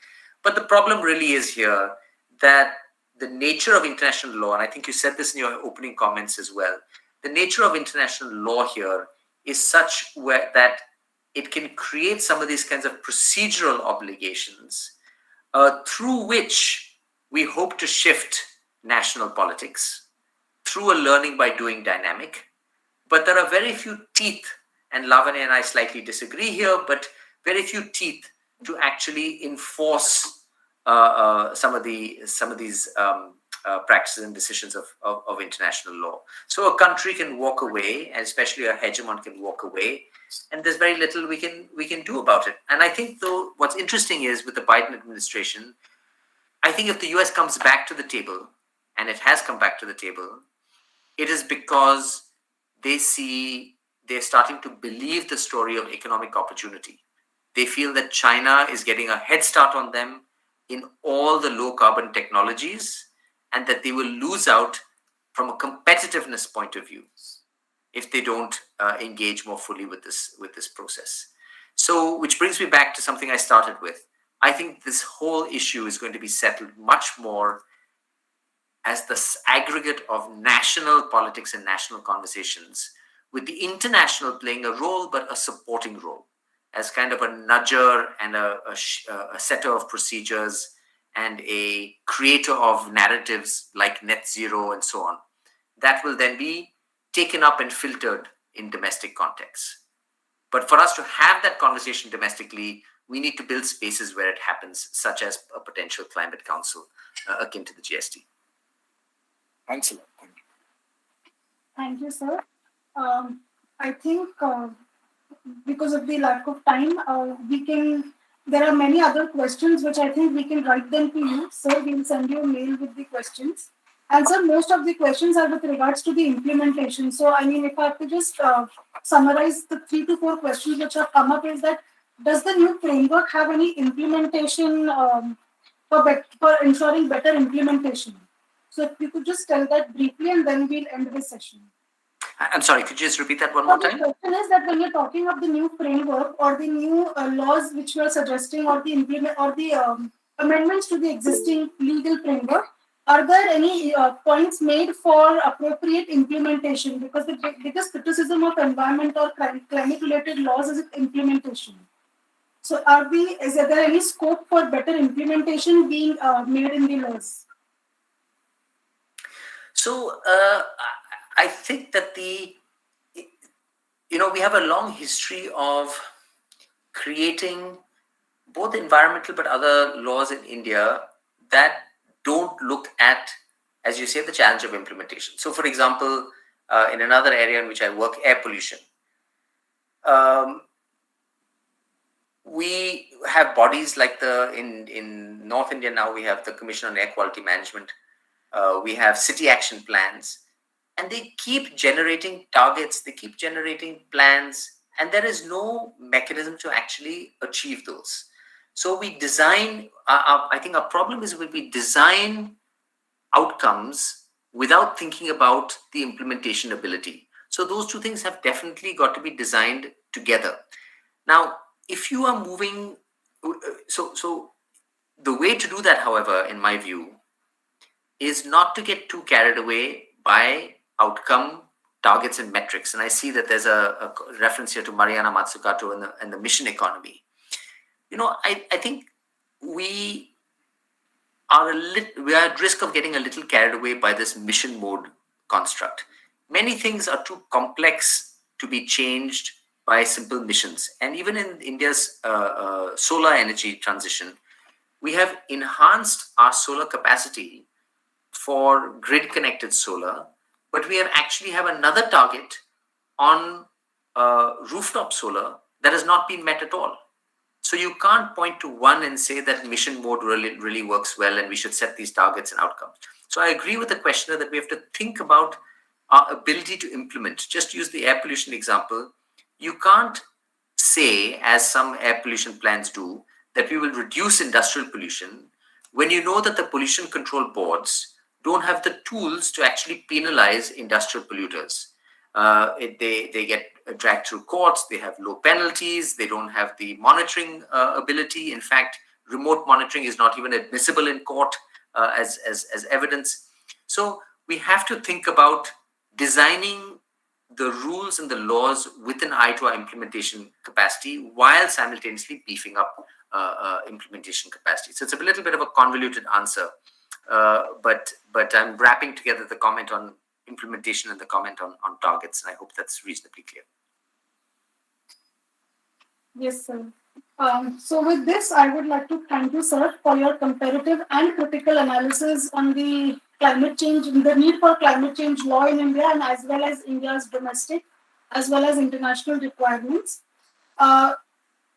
But the problem really is here that the nature of international law, and I think you said this in your opening comments as well, the nature of international law here is such that it can create some of these kinds of procedural obligations through which we hope to shift national politics through a learning by doing dynamic. But there are very few teeth, and Lavanya and I slightly disagree here, but very few teeth to actually enforce some of these practices and decisions of international law. So a country can walk away, and especially a hegemon can walk away, and there's very little we can do about it. And I think, though, what's interesting is with the Biden administration, I think if the US comes back to the table, and it has come back to the table, it is because they see they're starting to believe the story of economic opportunity. They feel that China is getting a head start on them in all the low carbon technologies, and that they will lose out from a competitiveness point of view if they don't engage more fully with this process. So, which brings me back to something I started with. I think this whole issue is going to be settled much more as the aggregate of national politics and national conversations, with the international playing a role, but a supporting role, as kind of a nudger and a setter of procedures and a creator of narratives like net zero and so on, that will then be taken up and filtered in domestic contexts. But for us to have that conversation domestically, we need to build spaces where it happens, such as a potential climate council akin to the GST. Thanks a lot. Thank you. Thank you, sir. I think because of the lack of time, there are many other questions which I think we can write them to you. Sir, we'll send you a mail with the questions. And sir, most of the questions are with regards to the implementation. So, I mean, if I have to just summarize the 3 to 4 questions which have come up, is that does the new framework have any implementation for ensuring better implementation? So, if you could just tell that briefly, and then we'll end this session. I'm sorry, could you just repeat that one more time? The question is that when you're talking of the new framework or the new laws which you are suggesting, or the amendments to the existing legal framework, are there any points made for appropriate implementation? Because the biggest criticism of environment or climate-related laws is implementation. So, is there any scope for better implementation being made in the laws? So, I think that we have a long history of creating both environmental but other laws in India that don't look at, as you say, the challenge of implementation. So, for example, in another area in which I work, air pollution, we have bodies like in North India now, we have the Commission on Air Quality Management. We have city action plans, and they keep generating targets, they keep generating plans, and there is no mechanism to actually achieve those. So we design, I think our problem is when we design outcomes without thinking about the implementation ability. So those two things have definitely got to be designed together. Now, if you are moving, so the way to do that, however, in my view, is not to get too carried away by outcome targets and metrics. And I see that there's a reference here to Mariana Mazzucato and the mission economy. I think we are at risk of getting a little carried away by this mission mode construct. Many things are too complex to be changed by simple missions. And even in India's solar energy transition, we have enhanced our solar capacity for grid connected solar, but we actually have another target on rooftop solar that has not been met at all. So you can't point to one and say that mission mode really works well and we should set these targets and outcomes. So I agree with the questioner that we have to think about our ability to implement. Just use the air pollution example. You can't say, as some air pollution plans do, that we will reduce industrial pollution when you know that the pollution control boards don't have the tools to actually penalize industrial polluters. They get dragged through courts, they have low penalties, they don't have the monitoring ability. In fact, remote monitoring is not even admissible in court as evidence. So we have to think about designing the rules and the laws with an eye to our implementation capacity while simultaneously beefing up implementation capacity. So it's a little bit of a convoluted answer, but I'm wrapping together the comment on implementation and the comment on targets, and I hope that's reasonably clear. Yes, sir. So with this, I would like to thank you, sir, for your comparative and critical analysis on the climate change, the need for climate change law in India, and as well as India's domestic, as well as international requirements.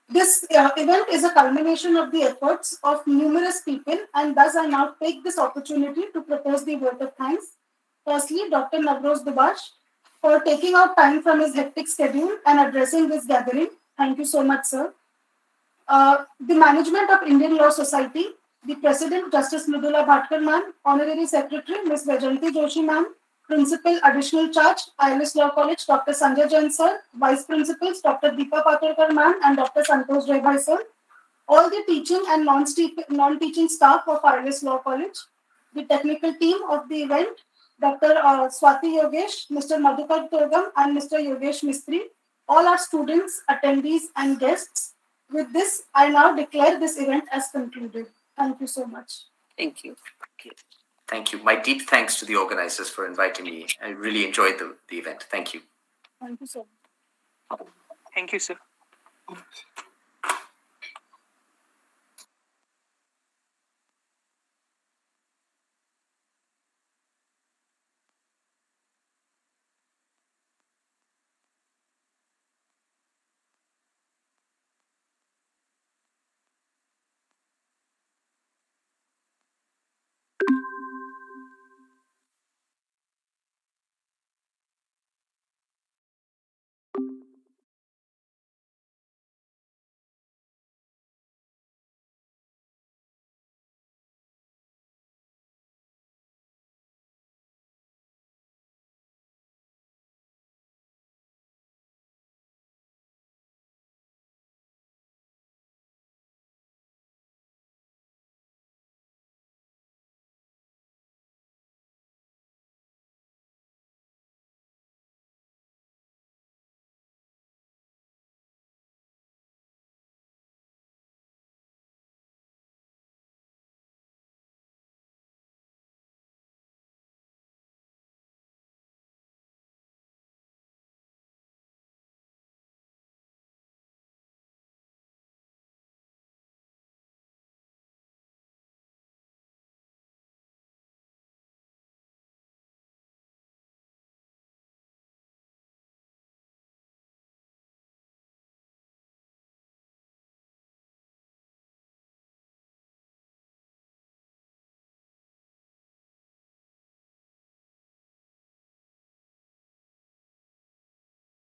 This event is a culmination of the efforts of numerous people, and thus I now take this opportunity to propose the vote of thanks. Firstly, Dr. Navroz Dubash, for taking out time from his hectic schedule and addressing this gathering. Thank you so much, sir. The management of Indian Law Society, the President, Justice Mridula Bhatkar ma'am, Honorary Secretary, Ms. Vajanti Joshi ma'am, Principal Additional Charge, ILS Law College, Dr. Sanjay Jain sir, Vice Principals, Dr. Deepa Patarkar ma'am and Dr. Santosh Rebhai sir, all the teaching and non-teaching staff of ILS Law College, the technical team of the event, Dr. Swati Yogesh, Mr. Madhukar Togam, and Mr. Yogesh Mistry, all our students, attendees, and guests. With this, I now declare this event as concluded. Thank you so much. Thank you. Thank you. My deep thanks to the organizers for inviting me. I really enjoyed the event. Thank you. Thank you so much. Thank you, sir.